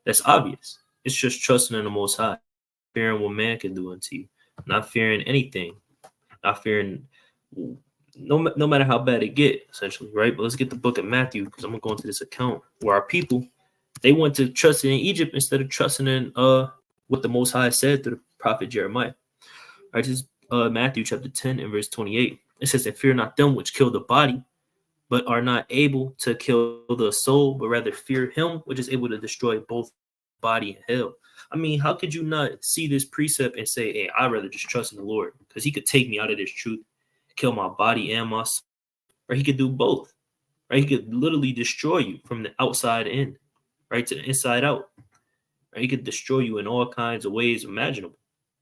that's obvious. It's just trusting in the Most High, fearing what man can do unto you, not fearing anything, not fearing no matter how bad it get, essentially, right? But let's get the book of Matthew, because I'm gonna go into this account where our people, they went to trust in Egypt instead of trusting in what the Most High said through the prophet Jeremiah. All right, this is Matthew chapter 10 and verse 28. It says, "And fear not them which kill the body, but are not able to kill the soul, but rather fear him which is able to destroy both body and hell." I mean, how could you not see this precept and say, "Hey, I'd rather just trust in the Lord because He could take me out of this truth, kill my body and my soul, or He could do both, right? He could literally destroy you from the outside in, right, to the inside out, right? He could destroy you in all kinds of ways imaginable,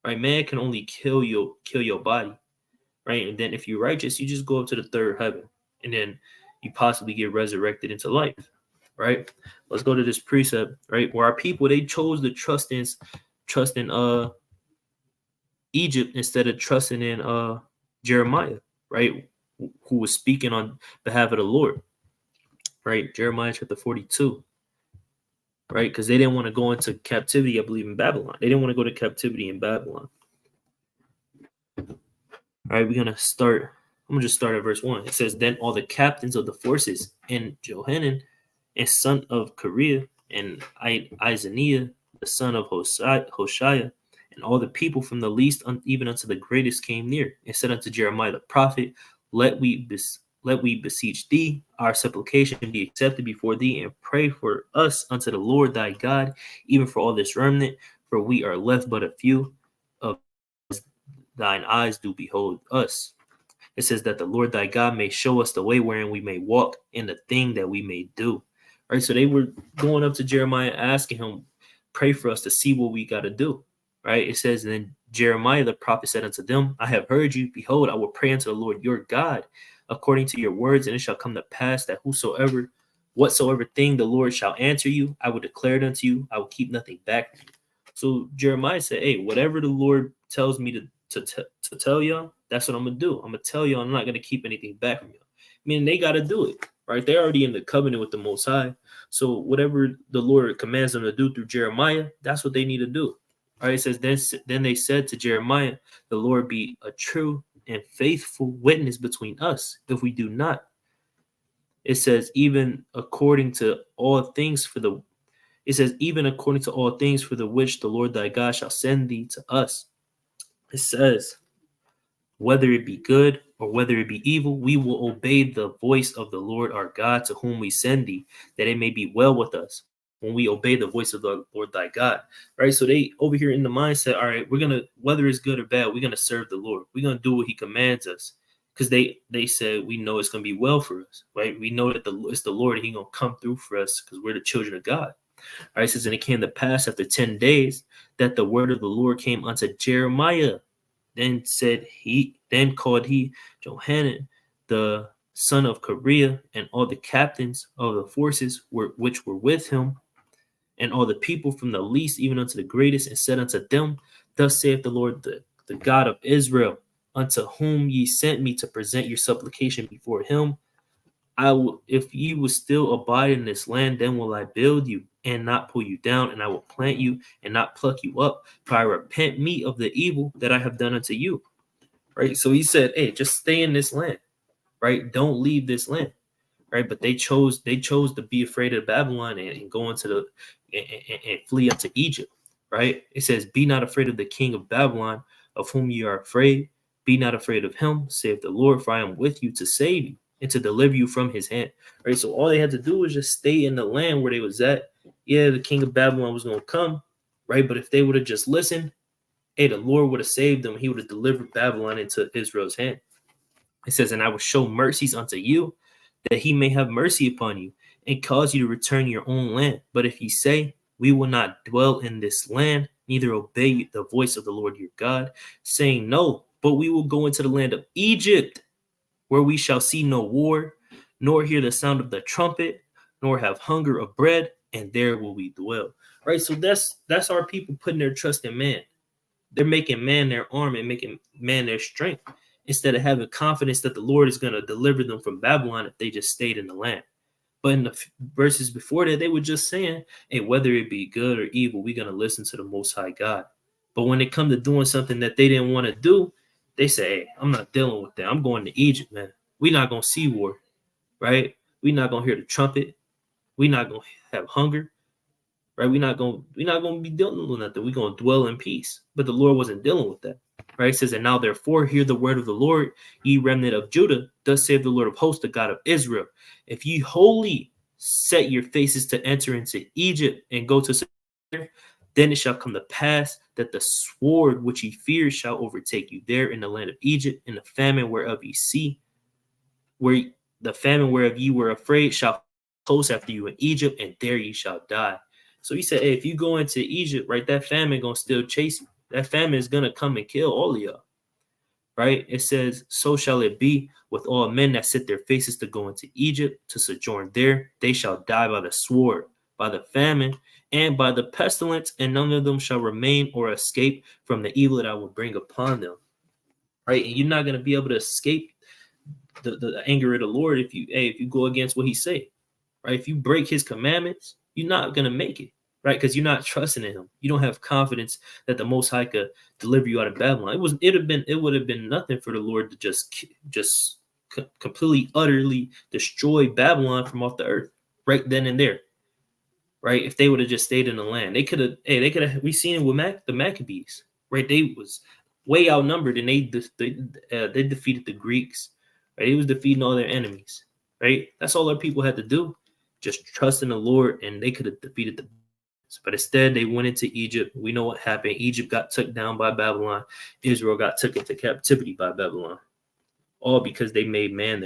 right? Man can only kill your body, right? And then if you're righteous, you just go up to the third heaven, and then you possibly get resurrected into life, right? Let's go to this precept, right? Where our people, they chose to trust in Egypt instead of trusting in Jeremiah, right? Who was speaking on behalf of the Lord, right? Jeremiah chapter 42, right? Because they didn't want to go into captivity, I believe, in Babylon. They didn't want to go to captivity in Babylon. All right, we're gonna start. I'm gonna just start at verse 1. It says, "Then all the captains of the forces and Johanan, and son of Kareah, and Isaniah, the son of Hoshiah, and all the people from the least even unto the greatest came near, and said unto Jeremiah the prophet, Let we beseech thee, our supplication be accepted before thee, and pray for us unto the Lord thy God, even for all this remnant, for we are left but a few of thine eyes do behold us." It says that the Lord thy God may show us the way wherein we may walk, and the thing that we may do. Right. So they were going up to Jeremiah, asking him, "Pray for us to see what we got to do." Right. It says, "And then Jeremiah the prophet said unto them, I have heard you. Behold, I will pray unto the Lord your God according to your words, and it shall come to pass that whatsoever thing the Lord shall answer you, I will declare it unto you. I will keep nothing back from you." So Jeremiah said, "Hey, whatever the Lord tells me to tell y'all, that's what I'm gonna do. I'm gonna tell y'all. I'm not gonna keep anything back from y'all." Meaning they gotta do it, right? They're already in the covenant with the Most High. So whatever the Lord commands them to do through Jeremiah, that's what they need to do. All right. It says, then they said to Jeremiah, "The Lord be a true and faithful witness between us, if we do not." It says, even according to all things for the it says, "Even according to all things for the which the Lord thy God shall send thee to us." It says, "Whether it be good or whether it be evil, we will obey the voice of the Lord our God, to whom we send thee, that it may be well with us when we obey the voice of the Lord thy God." Right? So they over here in the mindset, all right, we're gonna, whether it's good or bad, we're gonna serve the Lord. We're gonna do what He commands us, because they said we know it's gonna be well for us, right? We know that it's the Lord, He gonna come through for us because we're the children of God. All right, it says, "And it came to pass after 10 days that the word of the Lord came unto Jeremiah. Then called he Johanan, the son of Kareah, and all the captains of the forces which were with him, and all the people from the least even unto the greatest, and said unto them, Thus saith the Lord, the God of Israel, unto whom ye sent me to present your supplication before him. I will, if ye will still abide in this land, then will I build you and not pull you down, and I will plant you and not pluck you up, for I repent me of the evil that I have done unto you." Right. So he said, "Hey, just stay in this land, right? Don't leave this land." Right. But they chose to be afraid of Babylon and go into and flee unto Egypt. Right. It says, "Be not afraid of the king of Babylon, of whom ye are afraid. Be not afraid of him, saith the Lord, for I am with you to save you and to deliver you from his hand." Right. So all they had to do was just stay in the land where they was at. Yeah, the king of Babylon was going to come. Right. But if they would have just listened, hey, the Lord would have saved them. He would have delivered Babylon into Israel's hand. It says, "And I will show mercies unto you, that He may have mercy upon you, and cause you to return your own land. But if ye say, We will not dwell in this land, neither obey the voice of the Lord your God, saying, No, but we will go into the land of Egypt, where we shall see no war, nor hear the sound of the trumpet, nor have hunger of bread, and there will we dwell. Right? So that's our people putting their trust in man. They're making man their arm and making man their strength instead of having confidence that the Lord is going to deliver them from Babylon if they just stayed in the land. But in the verses before that, they were just saying, hey, whether it be good or evil, we're going to listen to the Most High God. But when it come to doing something that they didn't want to do, they say, hey, I'm not dealing with that. I'm going to Egypt, man. We're not going to see war, right? We're not going to hear the trumpet. We're not going to have hunger, right? We're not going to be dealing with nothing. We're going to dwell in peace. But the Lord wasn't dealing with that, right? It says, and now therefore hear the word of the Lord, ye remnant of Judah, thus saith the Lord of hosts, the God of Israel. If ye wholly set your faces to enter into Egypt and go to then it shall come to pass that the sword which ye fear shall overtake you there in the land of Egypt, and the famine whereof ye see, where the famine whereof ye were afraid shall close after you in Egypt, and there ye shall die. So he said, hey, if you go into Egypt, right, that famine gonna still chase you. That famine is gonna come and kill all of y'all. Right? It says, so shall it be with all men that set their faces to go into Egypt to sojourn there. They shall die by the sword, by the famine, and by the pestilence, and none of them shall remain or escape from the evil that I will bring upon them. Right? And you're not going to be able to escape the anger of the Lord if you go against what he say. Right? If you break his commandments, you're not going to make it. Right? Because you're not trusting in him. You don't have confidence that the Most High could deliver you out of Babylon. It would have been nothing for the Lord to just completely, utterly destroy Babylon from off the earth right then and there. Right? If they would have just stayed in the land, they could have. We seen it with the Maccabees. Right? They was way outnumbered, and they defeated the Greeks. Right? They was defeating all their enemies. Right? That's all our people had to do. Just trust in the Lord, and they could have defeated the. But instead, they went into Egypt. We know what happened. Egypt got took down by Babylon. Israel got took into captivity by Babylon. All because they made man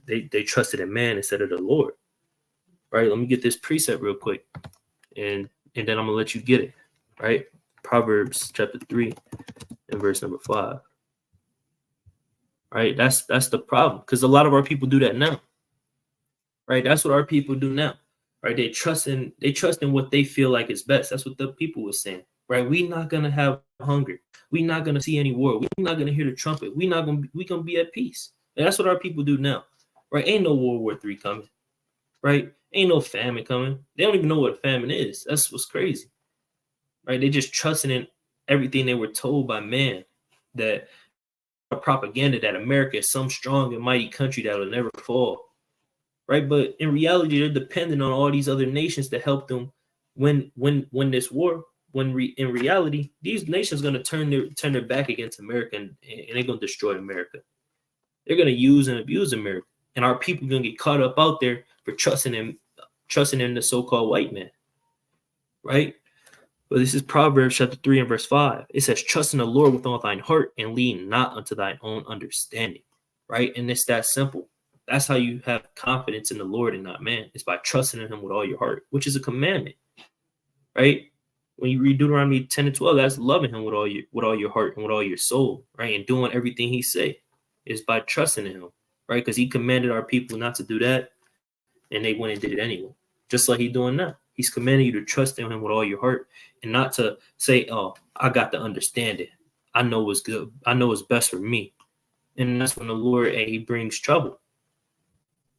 they trusted in man instead of the Lord. Right? Let me get this precept real quick, and then I'm gonna let you get it. Right? Proverbs chapter 3 and verse number 5. Right? That's the problem, because a lot of our people do that now. Right? That's what our people do now. Right? They trust in what they feel like is best. That's what the people were saying. Right? We're not gonna have hunger. We're not gonna see any war. We're not gonna hear the trumpet. We gonna be at peace. And that's what our people do now. Right? Ain't no World War III coming. Right? Ain't no famine coming. They don't even know what a famine is. That's what's crazy. Right? They just trusting in everything they were told by man, that propaganda that America is some strong and mighty country that will never fall. Right? But in reality, they're dependent on all these other nations to help them win this war. In reality, these nations are going to turn their back against America, and they're going to destroy America. They're going to use and abuse America, and our people are going to get caught up out there for trusting in the so-called white man. Right? But this is Proverbs chapter 3 and verse 5. It says, trust in the Lord with all thine heart, and lean not unto thine own understanding. Right? And it's that simple. That's how you have confidence in the Lord and not man. It's by trusting in him with all your heart, which is a commandment. Right? When you read Deuteronomy 10 and 12, that's loving him with all your heart and with all your soul, right? And doing everything he say is by trusting in him, right? Because he commanded our people not to do that, and they went and did it anyway. Just like he's doing now. He's commanding you to trust in him with all your heart, and not to say, oh, I got to understand it. I know what's good. I know what's best for me. And that's when the Lord, he brings trouble.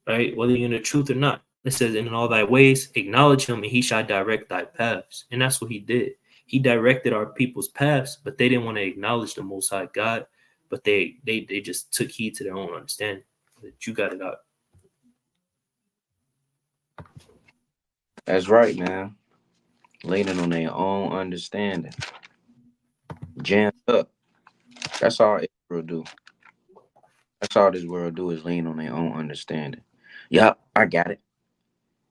Right? Whether you're in the truth or not. It says, in all thy ways, acknowledge him, and he shall direct thy paths. And that's what he did. He directed our people's paths, but they didn't want to acknowledge the Most High God. But they just took heed to their own understanding. That you got it out.
That's right, man. Leaning on their own understanding. Jammed up. That's all Israel do. That's all this world do is lean on their own understanding. Yup, I got it.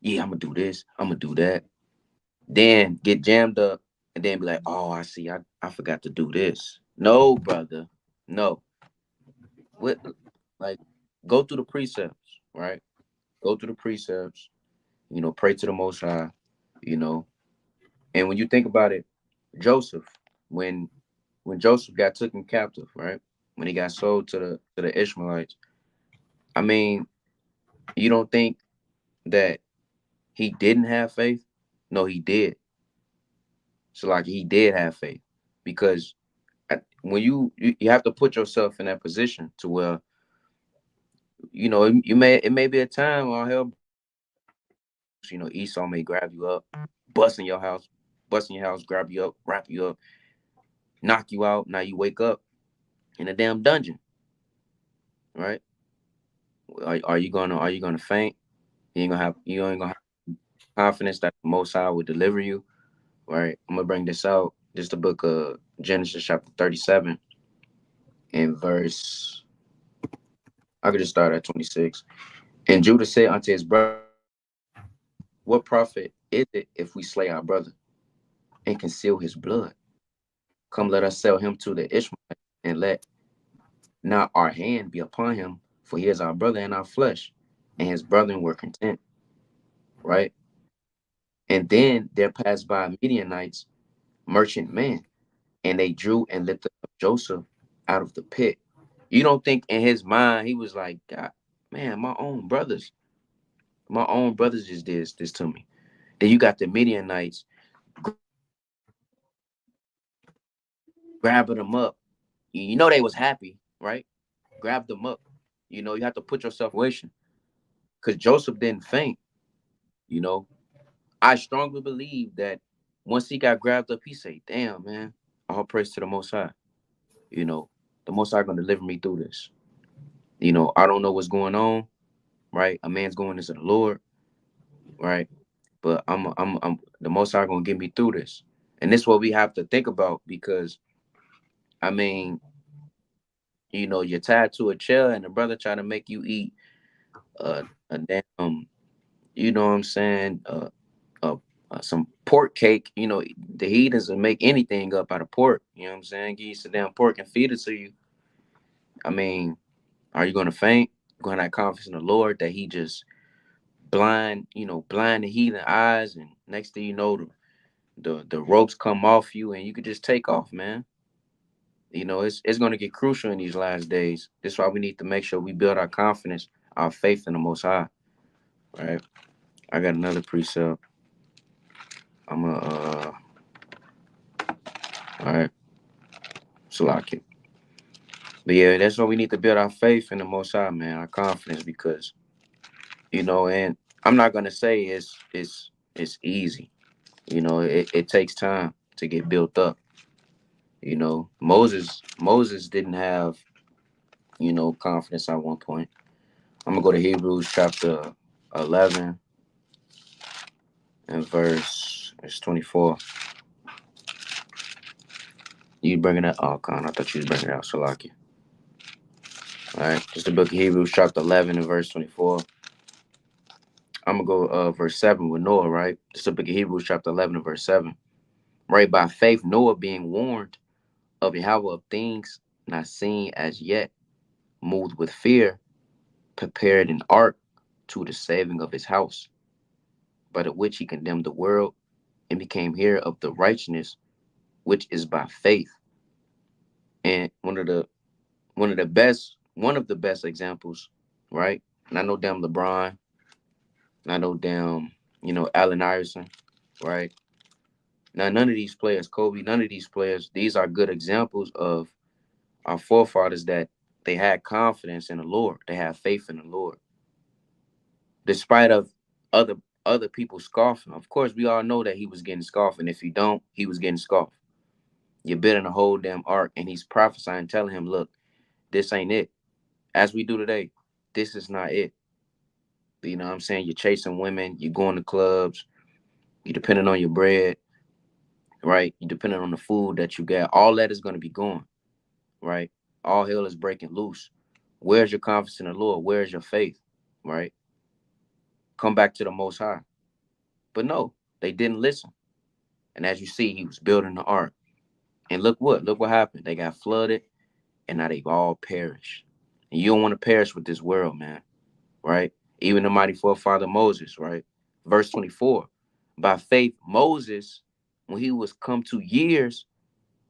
Yeah, I'm gonna do this. I'm gonna do that. Then get jammed up and then be like, oh, I see. I forgot to do this. No, brother. No. What? Like, go through the precepts, right? Go through the precepts. Pray to the Most High. And when you think about it, Joseph, when Joseph got taken captive, right? When he got sold to the Ishmaelites. I mean, you don't think that he didn't have faith? No, he did. So like he did have faith because when you have to put yourself in that position to where it may be a time all hell breaks loose. Esau may grab you up, bust in your house, grab you up, wrap you up, knock you out. Now you wake up in a damn dungeon, right? Are you gonna faint? You ain't gonna have confidence that the Most High will deliver you, right? I'm gonna bring this out. This is the book of Genesis chapter 37 and verse. I could just start at 26. And Judah said unto his brothers, what profit is it if we slay our brother and conceal his blood? Come, let us sell him to the Ishmaelites, and let not our hand be upon him, for he is our brother and our flesh. And his brethren were content, right? And then there passed by Midianites, merchant men, and they drew and lifted up Joseph out of the pit. You don't think in his mind he was like, God, man, my own brothers just did this to me. Then you got the Midianites grabbing them up. You know they was happy, right? Grabbed them up. You have to put yourself in a situation because Joseph didn't faint. You know, I strongly believe that once he got grabbed up, he said, "Damn, man, all praise to the Most High." You know, the Most High gonna deliver me through this. I don't know what's going on, right? A man's going into the Lord, right? But I'm the Most High gonna get me through this, and this is what we have to think about because I mean, you're tied to a chair, and the brother trying to make you eat a damn, you know what I'm saying, uh, some pork cake. The heathens will make anything up out of pork. You know what I'm saying? Give you some damn pork and feed it to you. I mean, are you gonna faint? Going to have confidence in the Lord that He just blind the heathen eyes, and next thing you know, the ropes come off you, and you could just take off, man. It's going to get crucial in these last days. That's why we need to make sure we build our confidence, our faith in the Most High. Right? I got another precept. I'm gonna all right, Salaki. But yeah, that's why we need to build our faith in the Most High, man. Our confidence, because and I'm not gonna say it's easy. It takes time to get built up. Moses didn't have confidence at one point. I'm gonna go to Hebrews chapter 11 and verse it's 24. You bringing that? Oh, Con, I thought you was bringing it out, Salaki. All right, just the book of Hebrews chapter 11 and verse 24. I'm gonna go verse 7 with Noah, right? Just the book of Hebrews chapter 11 and verse 7. Right, by faith Noah, being warned of Yahweh of things not seen as yet, moved with fear, prepared an ark to the saving of his house, by the which he condemned the world and became heir of the righteousness which is by faith. And one of the best examples, right? Not no damn LeBron, not no damn, Allen Iverson, right? Now none of these players, Kobe, none of these players, these are good examples of our forefathers that they had confidence in the Lord. They had faith in the Lord. Despite of other other people scoffing. Of course, we all know that he was getting scoffed, and if you don't, he was getting scoffed. You're building a whole damn ark, and he's prophesying, telling him, look, this ain't it. As we do today, this is not it. You know what I'm saying? You're chasing women, you're going to clubs, you're depending on your bread, right? You're depending on the food that you get. All that is going to be gone, right? All hell is breaking loose. Where's your confidence in the Lord? Where's your faith, right? Come back to the Most High. But no, they didn't listen. And as you see, he was building the ark. And look what happened. They got flooded, and now they've all perished. And you don't want to perish with this world, man, right? Even the mighty forefather Moses, right? Verse 24. By faith, Moses, when he was come to years,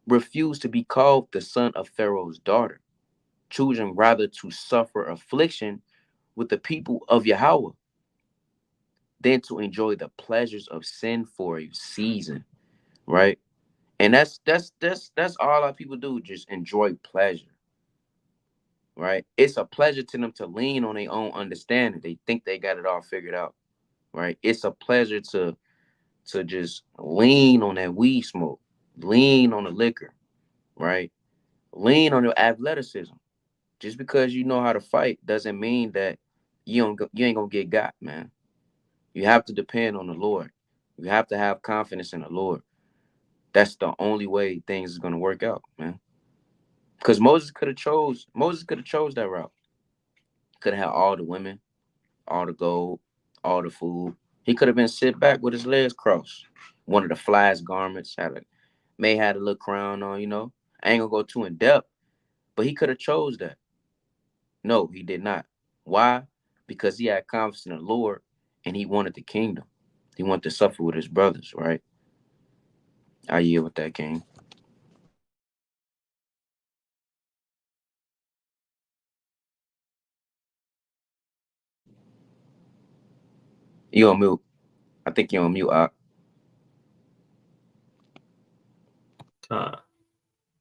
refused to be called the son of Pharaoh's daughter, choosing rather to suffer affliction with the people of Yahweh than to enjoy the pleasures of sin for a season, right? And that's all our people do, just enjoy pleasure, right? It's a pleasure to them to lean on their own understanding. They think they got it all figured out, right? It's a pleasure to just lean on that weed smoke, lean on the liquor, right? Lean on your athleticism. Just because you know how to fight doesn't mean that you ain't gonna get got, man. You have to depend on the Lord. You have to have confidence in the Lord. That's the only way things is gonna work out, man. Because Moses could have chose that route. Could have had all the women, all the gold, all the food. He could have been sit back with his legs crossed. One of the flyest garments, may had a little crown on, I ain't gonna go too in depth, but he could have chose that. No, he did not. Why? Because he had confidence in the Lord and he wanted the kingdom. He wanted to suffer with his brothers, right? I yield with that, King. You on mute. I think you're on mute,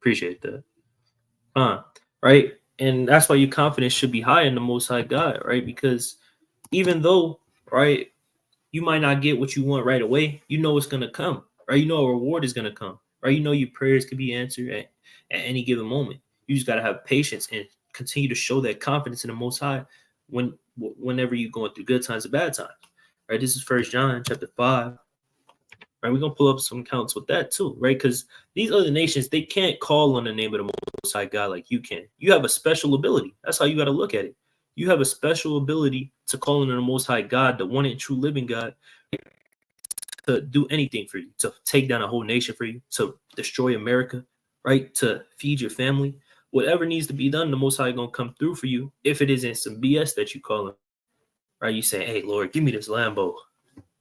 Appreciate that. Right? And that's why your confidence should be high in the Most High God, right? Because even though, right, you might not get what you want right away, you know it's going to come, right? You know a reward is going to come, right? You know your prayers could be answered at any given moment. You just got to have patience and continue to show that confidence in the Most High whenever you're going through good times or bad times, right? This is First John chapter 5. Right, we're gonna pull up some counts with that too, right? Because these other nations, they can't call on the name of the Most High God like you can. You have a special ability. That's how you got to look at it. You have a special ability to call on the Most High God, the one and true living God, to do anything for you, to take down a whole nation for you, to destroy America, right? To feed your family. Whatever needs to be done, the Most High gonna come through for you. If it isn't some BS that you call him, right? You say, "Hey, Lord, give me this Lambo.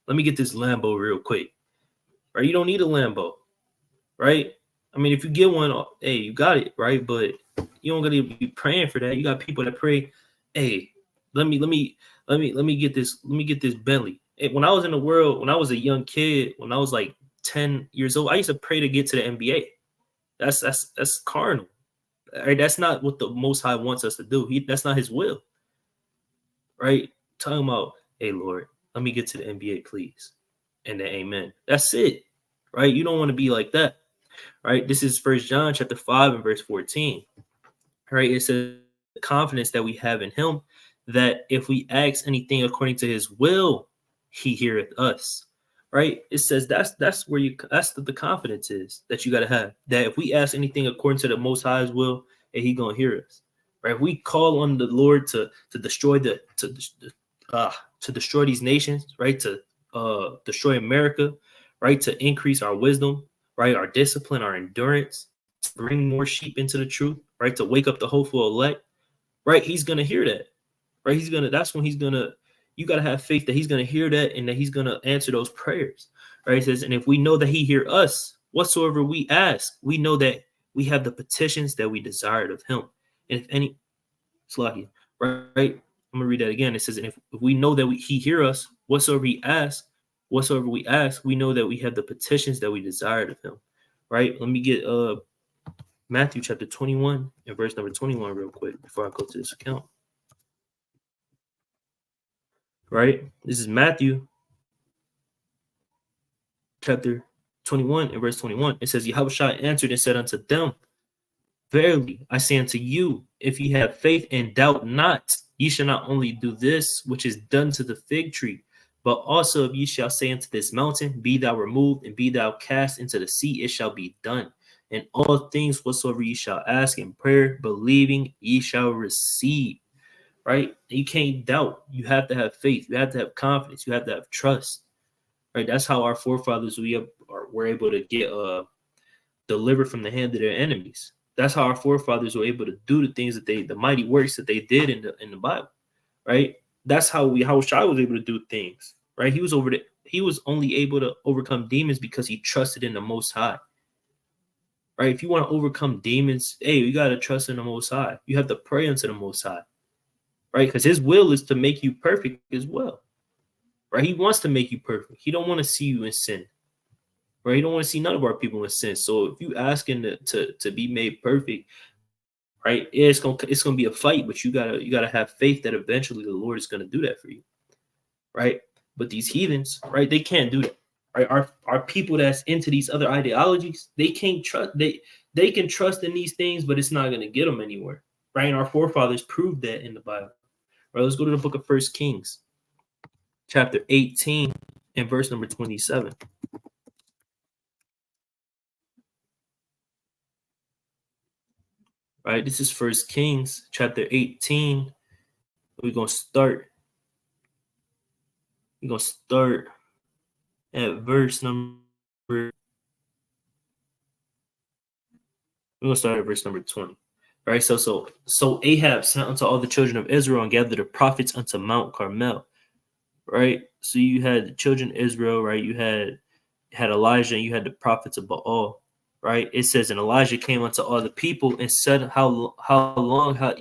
Let me get this Lambo real quick." Right? You don't need a Lambo, right? I mean, if you get one, hey, you got it, right? But you don't gotta be praying for that. You got people that pray, hey, let me get this Bentley. Hey, when I was in the world, when I was a young kid, when I was like 10 years old, I used to pray to get to the NBA. That's carnal. Right? That's not what the Most High wants us to do. That's not his will. Right? Talking about, hey Lord, let me get to the NBA, please. And then amen. That's it. Right? You don't want to be like that. Right? This is First John chapter 5 and verse 14. Right? It says the confidence that we have in him, that if we ask anything according to his will, he heareth us. Right? It says that's where that's the confidence is that you got to have. That if we ask anything according to the Most High's will, that he gonna hear us. Right? If we call on the Lord to destroy to destroy these nations, right? To destroy America, right? To increase our wisdom, right? Our discipline, our endurance, to bring more sheep into the truth, right? To wake up the hopeful elect, right? He's gonna hear that, right? That's when he's gonna. You gotta have faith that he's gonna hear that and that he's gonna answer those prayers, right? It says, and if we know that he hear us, whatsoever we ask, we know that we have the petitions that we desired of him. And if any, Slacky, right? I'm gonna read that again. It says, and if we know that he hear us, whatsoever we ask, we know that we have the petitions that we desired of him. Right? Let me get Matthew chapter 21 and verse number 21 real quick before I go to this account. Right? This is Matthew chapter 21 and verse 21. It says, Yahushua answered and said unto them, verily, I say unto you, if ye have faith and doubt not, ye shall not only do this which is done to the fig tree, but also if ye shall say unto this mountain, be thou removed and be thou cast into the sea, it shall be done. And all things whatsoever ye shall ask in prayer, believing, ye shall receive. Right? You can't doubt. You have to have faith. You have to have confidence. You have to have trust. Right? That's how our forefathers were able to get delivered from the hand of their enemies. That's how our forefathers were able to do the things that the mighty works that they did in the Bible, right? That's how Shai was able to do things, right? He was only able to overcome demons because he trusted in the Most High. Right? If you want to overcome demons, hey, you got to trust in the Most High. You have to pray unto the Most High. Right? Because his will is to make you perfect as well. Right? He wants to make you perfect. He don't want to see you in sin. Right? He don't want to see none of our people in sin. So if you ask him to be made perfect, right, it's gonna be a fight, but you gotta have faith that eventually the Lord is gonna do that for you. Right? But these heathens, right, they can't do that. Right? Our people that's into these other ideologies, they can't trust they can trust in these things, but it's not gonna get them anywhere. Right? And our forefathers proved that in the Bible. Right? Let's go to the book of First Kings, chapter 18, and verse number 27. Right? This is First Kings, chapter 18. We're gonna start. We're gonna start at verse number. We're gonna start at verse number 20. Right. So Ahab sent unto all the children of Israel and gathered the prophets unto Mount Carmel. Right. So you had the children of Israel. Right. You had Elijah and you had the prophets of Baal. Right. It says, and Elijah came unto all the people and said, How long halt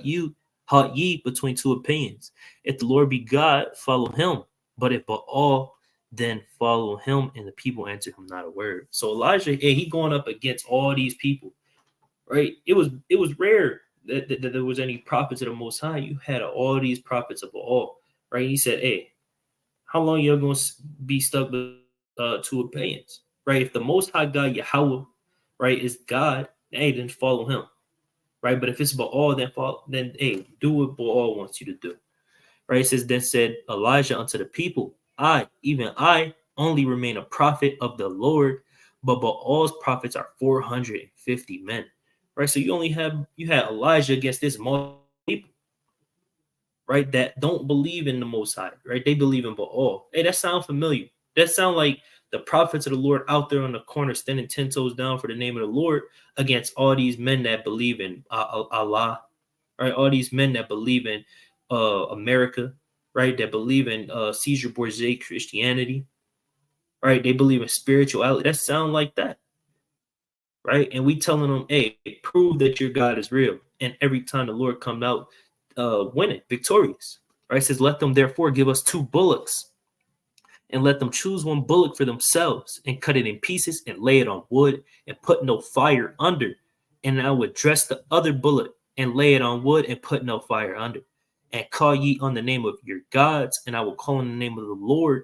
ye between two opinions? If the Lord be God, follow him. But if Baal, then follow him. And the people answered him not a word. So Elijah, he going up against all these people. Right? It was rare that there was any prophets of the Most High. You had all these prophets of Baal. Right? He said, hey, how long y'all going to be stuck with two opinions? Right? If the Most High God, Yahweh, right, is God, hey, then follow him. Right? But if it's Baal, then hey, do what Baal wants you to do. Right? It says, then said Elijah unto the people, even I, only remain a prophet of the Lord, but Baal's prophets are 450 men. Right? So you had Elijah against this multitude of people, right, that don't believe in the Most High. Right? They believe in Baal. Hey, that sound familiar. That sound like the prophets of the Lord out there on the corner standing 10 toes down for the name of the Lord against all these men that believe in Allah. Right? All these men that believe in America, right? That believe in Caesar Borgia Christianity, right? They believe in spirituality. That sound like that, right? And we telling them, hey, prove that your God is real. And every time the Lord comes out winning, victorious, right? It says, let them therefore give us 2 bullocks and let them choose 1 bullock for themselves and cut it in pieces and lay it on wood and put no fire under. And I would dress the other bullock and lay it on wood and put no fire under. And call ye on the name of your gods, and I will call on the name of the Lord.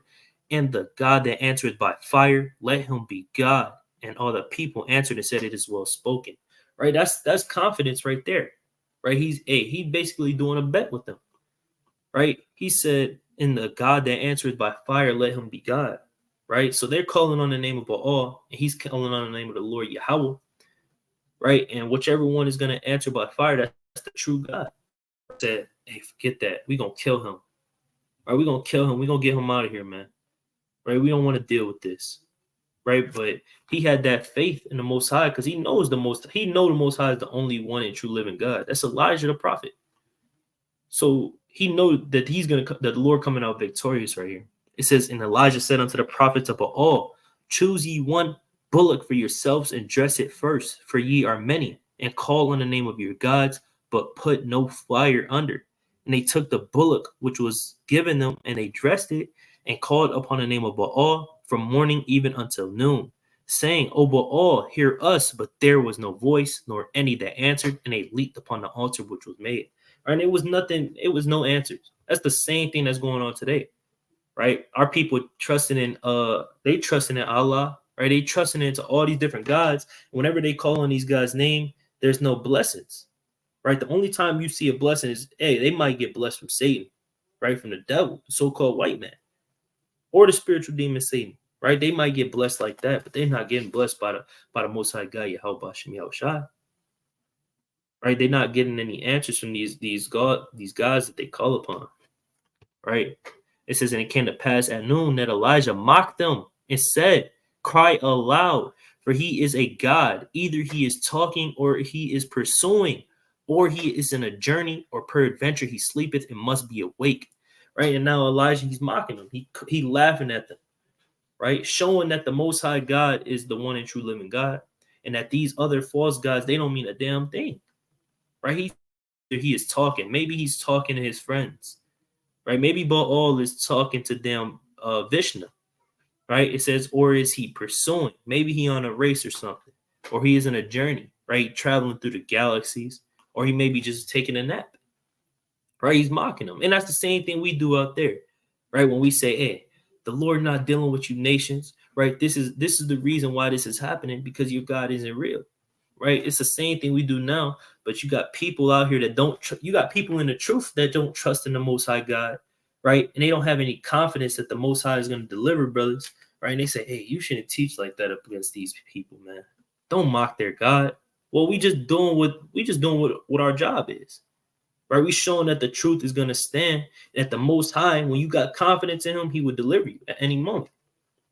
And the God that answereth by fire, let him be God. And all the people answered and said, it is well spoken. Right? That's confidence right there. Right? He basically doing a bet with them. Right? He said, in the God that answers by fire, let him be God. Right? So they're calling on the name of Baal, and he's calling on the name of the Lord Yahweh. Right? And whichever one is going to answer by fire, that's the true God. I said, hey, forget that. We're going to kill him. Right? We're going to kill him. We're going to get him out of here, man. Right? We don't want to deal with this. Right? But he had that faith in the Most High because he know the Most High is the only one and true living God. That's Elijah the prophet. So he knows that that the Lord coming out victorious right here. It says, and Elijah said unto the prophets of Baal, choose ye 1 bullock for yourselves and dress it first, for ye are many, and call on the name of your gods, but put no fire under. And they took the bullock which was given them, and they dressed it, and called upon the name of Baal from morning even until noon, saying, O Baal, hear us. But there was no voice, nor any that answered, and they leaped upon the altar which was made. And it was nothing, it was no answers. That's the same thing that's going on today, right? Our people trusting in they trusting in Allah, right? They trusting into all these different gods. Whenever they call on these guys' name, there's no blessings, right? The only time you see a blessing is, hey, they might get blessed from Satan, right? From the devil, the so-called white man, or the spiritual demon Satan, right? They might get blessed like that, but they're not getting blessed by the Most High God, Yahweh Shem Yahushua. Right? They're not getting any answers from these gods that they call upon. Right? It says, and it came to pass at noon that Elijah mocked them and said, cry aloud, for he is a God. Either he is talking, or he is pursuing, or he is in a journey, or peradventure he sleepeth and must be awake. Right? And now Elijah, he's mocking them. He laughing at them. right? Showing that the Most High God is the one and true living God, and that these other false gods, they don't mean a damn thing, right? He is talking. Maybe he's talking to his friends, right? Maybe Baal is talking to them, Vishnu, right? It says, or is he pursuing? Maybe he on a race or something, or he is in a journey, right? Traveling through the galaxies, or he may be just taking a nap, right? He's mocking them, and that's the same thing we do out there, right? When we say, "Hey, the Lord not dealing with you nations," right? This is the reason why this is happening, because your God isn't real, right? It's the same thing we do now, but you got people out here that don't. You got people in the truth that don't trust in the Most High God, right? And they don't have any confidence that the Most High is going to deliver, brothers, right? And they say, "Hey, you shouldn't teach like that up against these people, man. Don't mock their God." Well, we just doing what our job is, right? We showing that the truth is going to stand, and at the Most High, when you got confidence in Him, He would deliver you at any moment,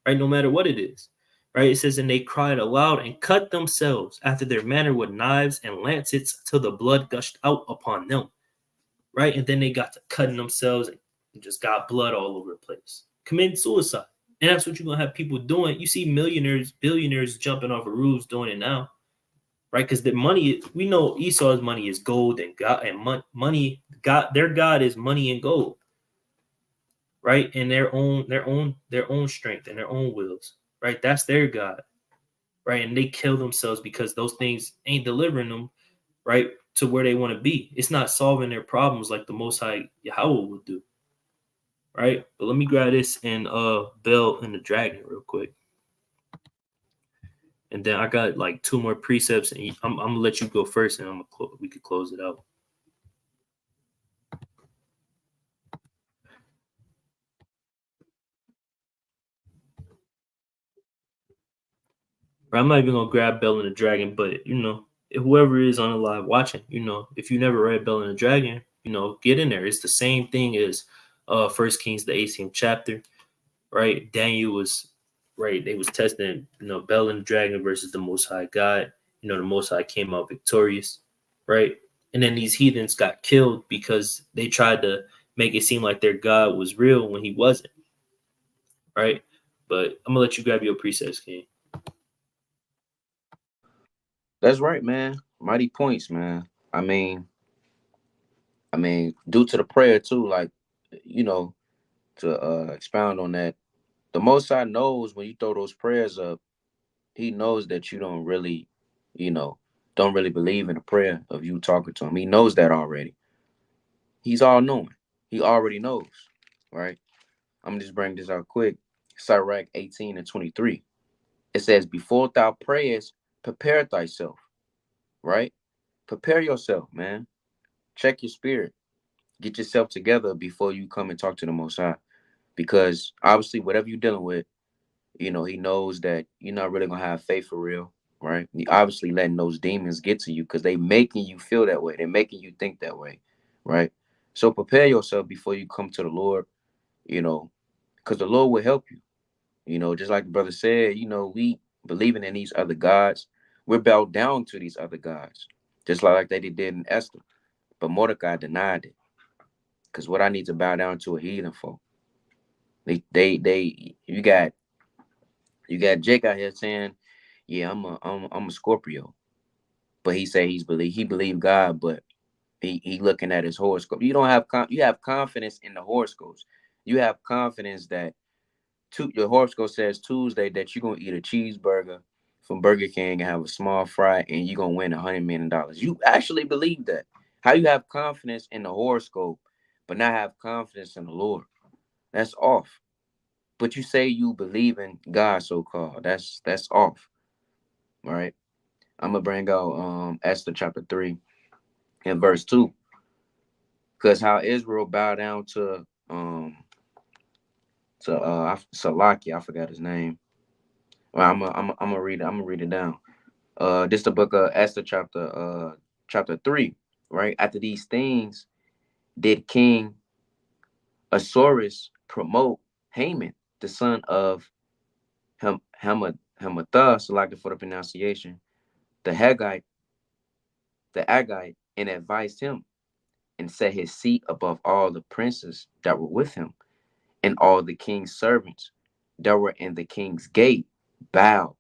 right? No matter what it is, right? It says, and they cried aloud and cut themselves after their manner with knives and lancets till the blood gushed out upon them, right? And then they got to cutting themselves and just got blood all over the place, committing suicide. And that's what you're gonna have people doing. You see millionaires, billionaires jumping off of roofs doing it now, right? Because the money, we know Esau's money is gold and God and money. God, their God is money and gold, right? And their own strength and their own wills, right? That's their God, right? And they kill themselves because those things ain't delivering them, right, to where they want to be. It's not solving their problems like the Most High Yahweh would do, right? But let me grab this and Bell and the Dragon real quick, and then I got like two more precepts, and I'm gonna let you go first, and we could close it out. I'm not even gonna grab Bell and the Dragon, but whoever is on the live watching, if you never read Bell and the Dragon, get in there. It's the same thing as First Kings, the 18th chapter, right? Daniel was right. They was testing, Bell and the Dragon versus the Most High God. The Most High came out victorious, right? And then these heathens got killed because they tried to make it seem like their God was real when he wasn't, right? But I'm gonna let you grab your precepts, King.
That's right, man. Mighty points, man. I mean, due to the prayer too, like, you know, to expound on that, the Most High knows when you throw those prayers up, He knows that you you know, don't really believe in the prayer of you talking to Him. He knows that already. He's all knowing. He already knows, right? I'm gonna just bring this out quick. Sirach 18 and 23. It says, "Before thou prayest, prepare thyself." Right? Prepare yourself, man. Check your spirit. Get yourself together before you come and talk to the Most High. Because obviously, whatever you're dealing with, He knows that you're not really gonna have faith for real, right? He obviously letting those demons get to you because they making you feel that way. They're making you think that way, right? So prepare yourself before you come to the Lord, you know, because the Lord will help you. Just like the brother said, we believing in these other gods, we're bowed down to these other gods, just like they did in Esther. But Mordecai denied it. Because what I need to bow down to a heathen for. You got Jake out here saying, "Yeah, I'm a Scorpio," but he say he believe God, but he looking at his horoscope. You don't have you have confidence in the horoscopes. You have confidence that your horoscope says Tuesday that you're gonna eat a cheeseburger from Burger King and have a small fry and you're gonna win $100 million. You actually believe that. How you have confidence in the horoscope, but not have confidence in the Lord? That's off. But you say you believe in God, so called. That's off. All right. I'm gonna bring out Esther chapter 3 and verse 2. Because how Israel bowed down to Salaki, I forgot his name. Well, I'm gonna read it. I'm gonna read it down. This the book of Esther chapter 3, right? After these things, did King Asuerus promote Haman, the son of Hamathah, selected for the pronunciation, the Haggite, and advised him, and set his seat above all the princes that were with him, and all the king's servants. that were in the king's gate bowed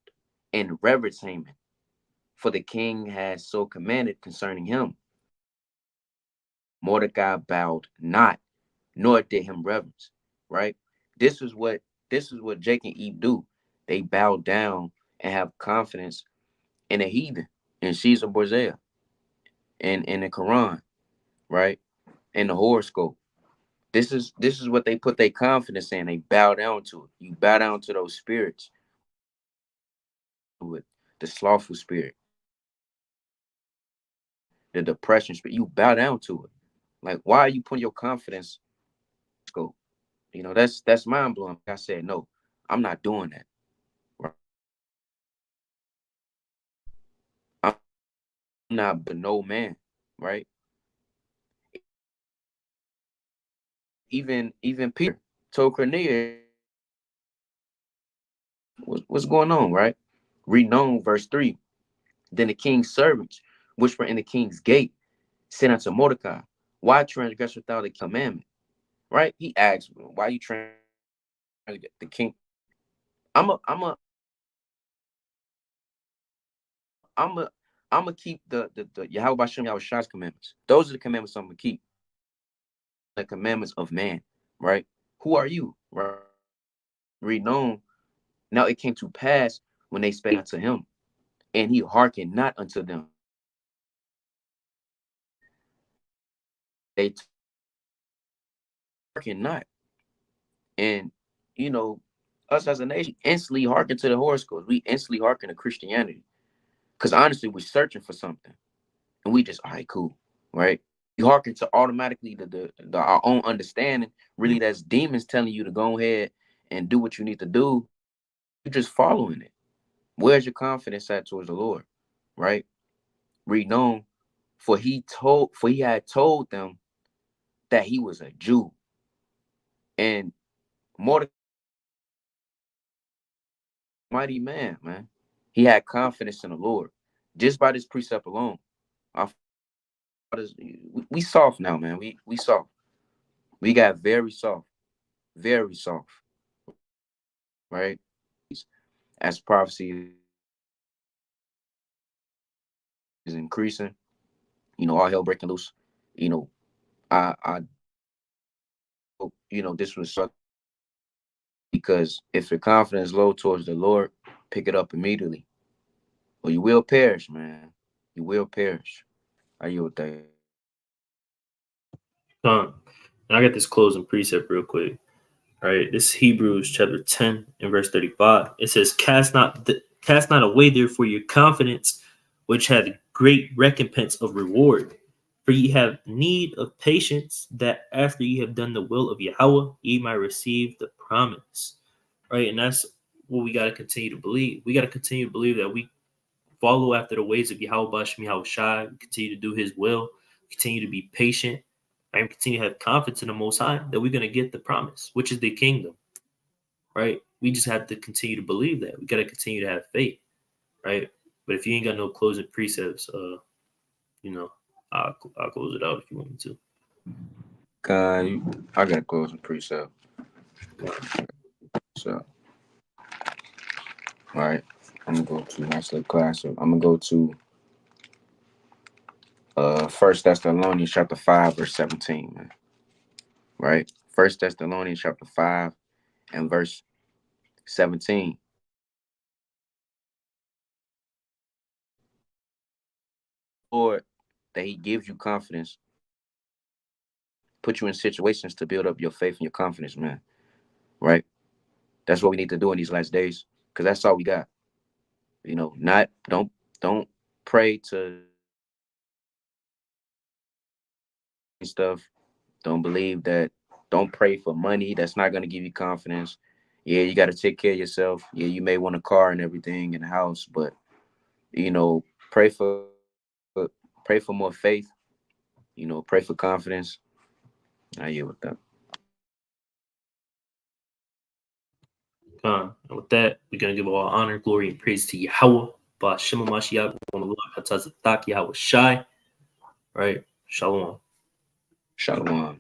and reverenced Haman, for the king had so commanded concerning him. Mordecai bowed not, nor did him reverence. Right? This is what Jake and Eve do. They bow down and have confidence in a heathen, in Caesar Borgia, in the Quran, right? In the horoscope. This is what they put their confidence in. They bow down to it. You bow down to those spirits, with the slothful spirit, the depression spirit. You bow down to it. Like, why are you putting your confidence in the horoscope? That's mind blowing. I said, no, I'm not doing that. Right? I'm not but no man, right? Even Peter told Cornelius what's going on, right? Reading on verse 3. Then the king's servants, which were in the king's gate, said unto Mordecai, why transgress without a commandment? Right? He asked, why you transgress the king? I'm a I'm gonna keep the Yahweh Bashem Yahweh Shai's commandments. Those are the commandments I'm gonna keep. The commandments of man, right? Who are you? Right? Read on. Now it came to pass when they spake unto him, and he hearkened not unto them. They hearkened not. And you know, us as a nation instantly hearken to the horoscopes. We instantly hearken to Christianity. Because honestly, we're searching for something. And we just, all right, cool. Right? You hearken to automatically the our own understanding. Really, that's demons telling you to go ahead and do what you need to do. You're just following it. Where's your confidence at towards the Lord? Right? Read on. For he had told them that he was a Jew. And Mordecai, mighty man. He had confidence in the Lord. Just by this precept alone. Our fathers, we soft now, man. We soft. We got very soft, right? As prophecy is increasing, all hell breaking loose. You know, I hope, this was suck, because if your confidence is low towards the Lord, pick it up immediately, or you will perish, man. You will perish. Are you with that?
And I got this closing precept real quick. All right, this is Hebrews chapter 10 and verse 35. It says, cast not away therefore your confidence, which hath great recompense of reward. For ye have need of patience, that after ye have done the will of Yahweh, ye might receive the promise. Right, and that's what we got to continue to believe. We got to continue to believe that we follow after the ways of Yahweh Bashem Yahweh Shai, continue to do his will, continue to be patient, and continue to have confidence in the Most High that we're going to get the promise, which is the kingdom, right? We just have to continue to believe that. We got to continue to have faith, right? But if you ain't got no closing precepts, you know, I'll close it out if you want me to.
I got to close some precept. So, all right, I'm gonna go to my slip class. So I'm gonna go to First Thessalonians chapter 5 verse 17, man. Right? First Thessalonians chapter 5 and verse 17. Lord, that he gives you confidence, put you in situations to build up your faith and your confidence, man. Right? That's what we need to do in these last days, because that's all we got. Not don't pray to stuff. Don't believe that. Don't pray for money. That's not gonna give you confidence. Yeah, you got to take care of yourself. Yeah, you may want a car and everything in the house, but pray for pray for more faith. Pray for confidence. I yield with that.
And with that, we're going to give all honor, glory, and praise to Yahweh, Ba'Shem Mashiach, Yahweh Shai, right? Shalom.
Shalom.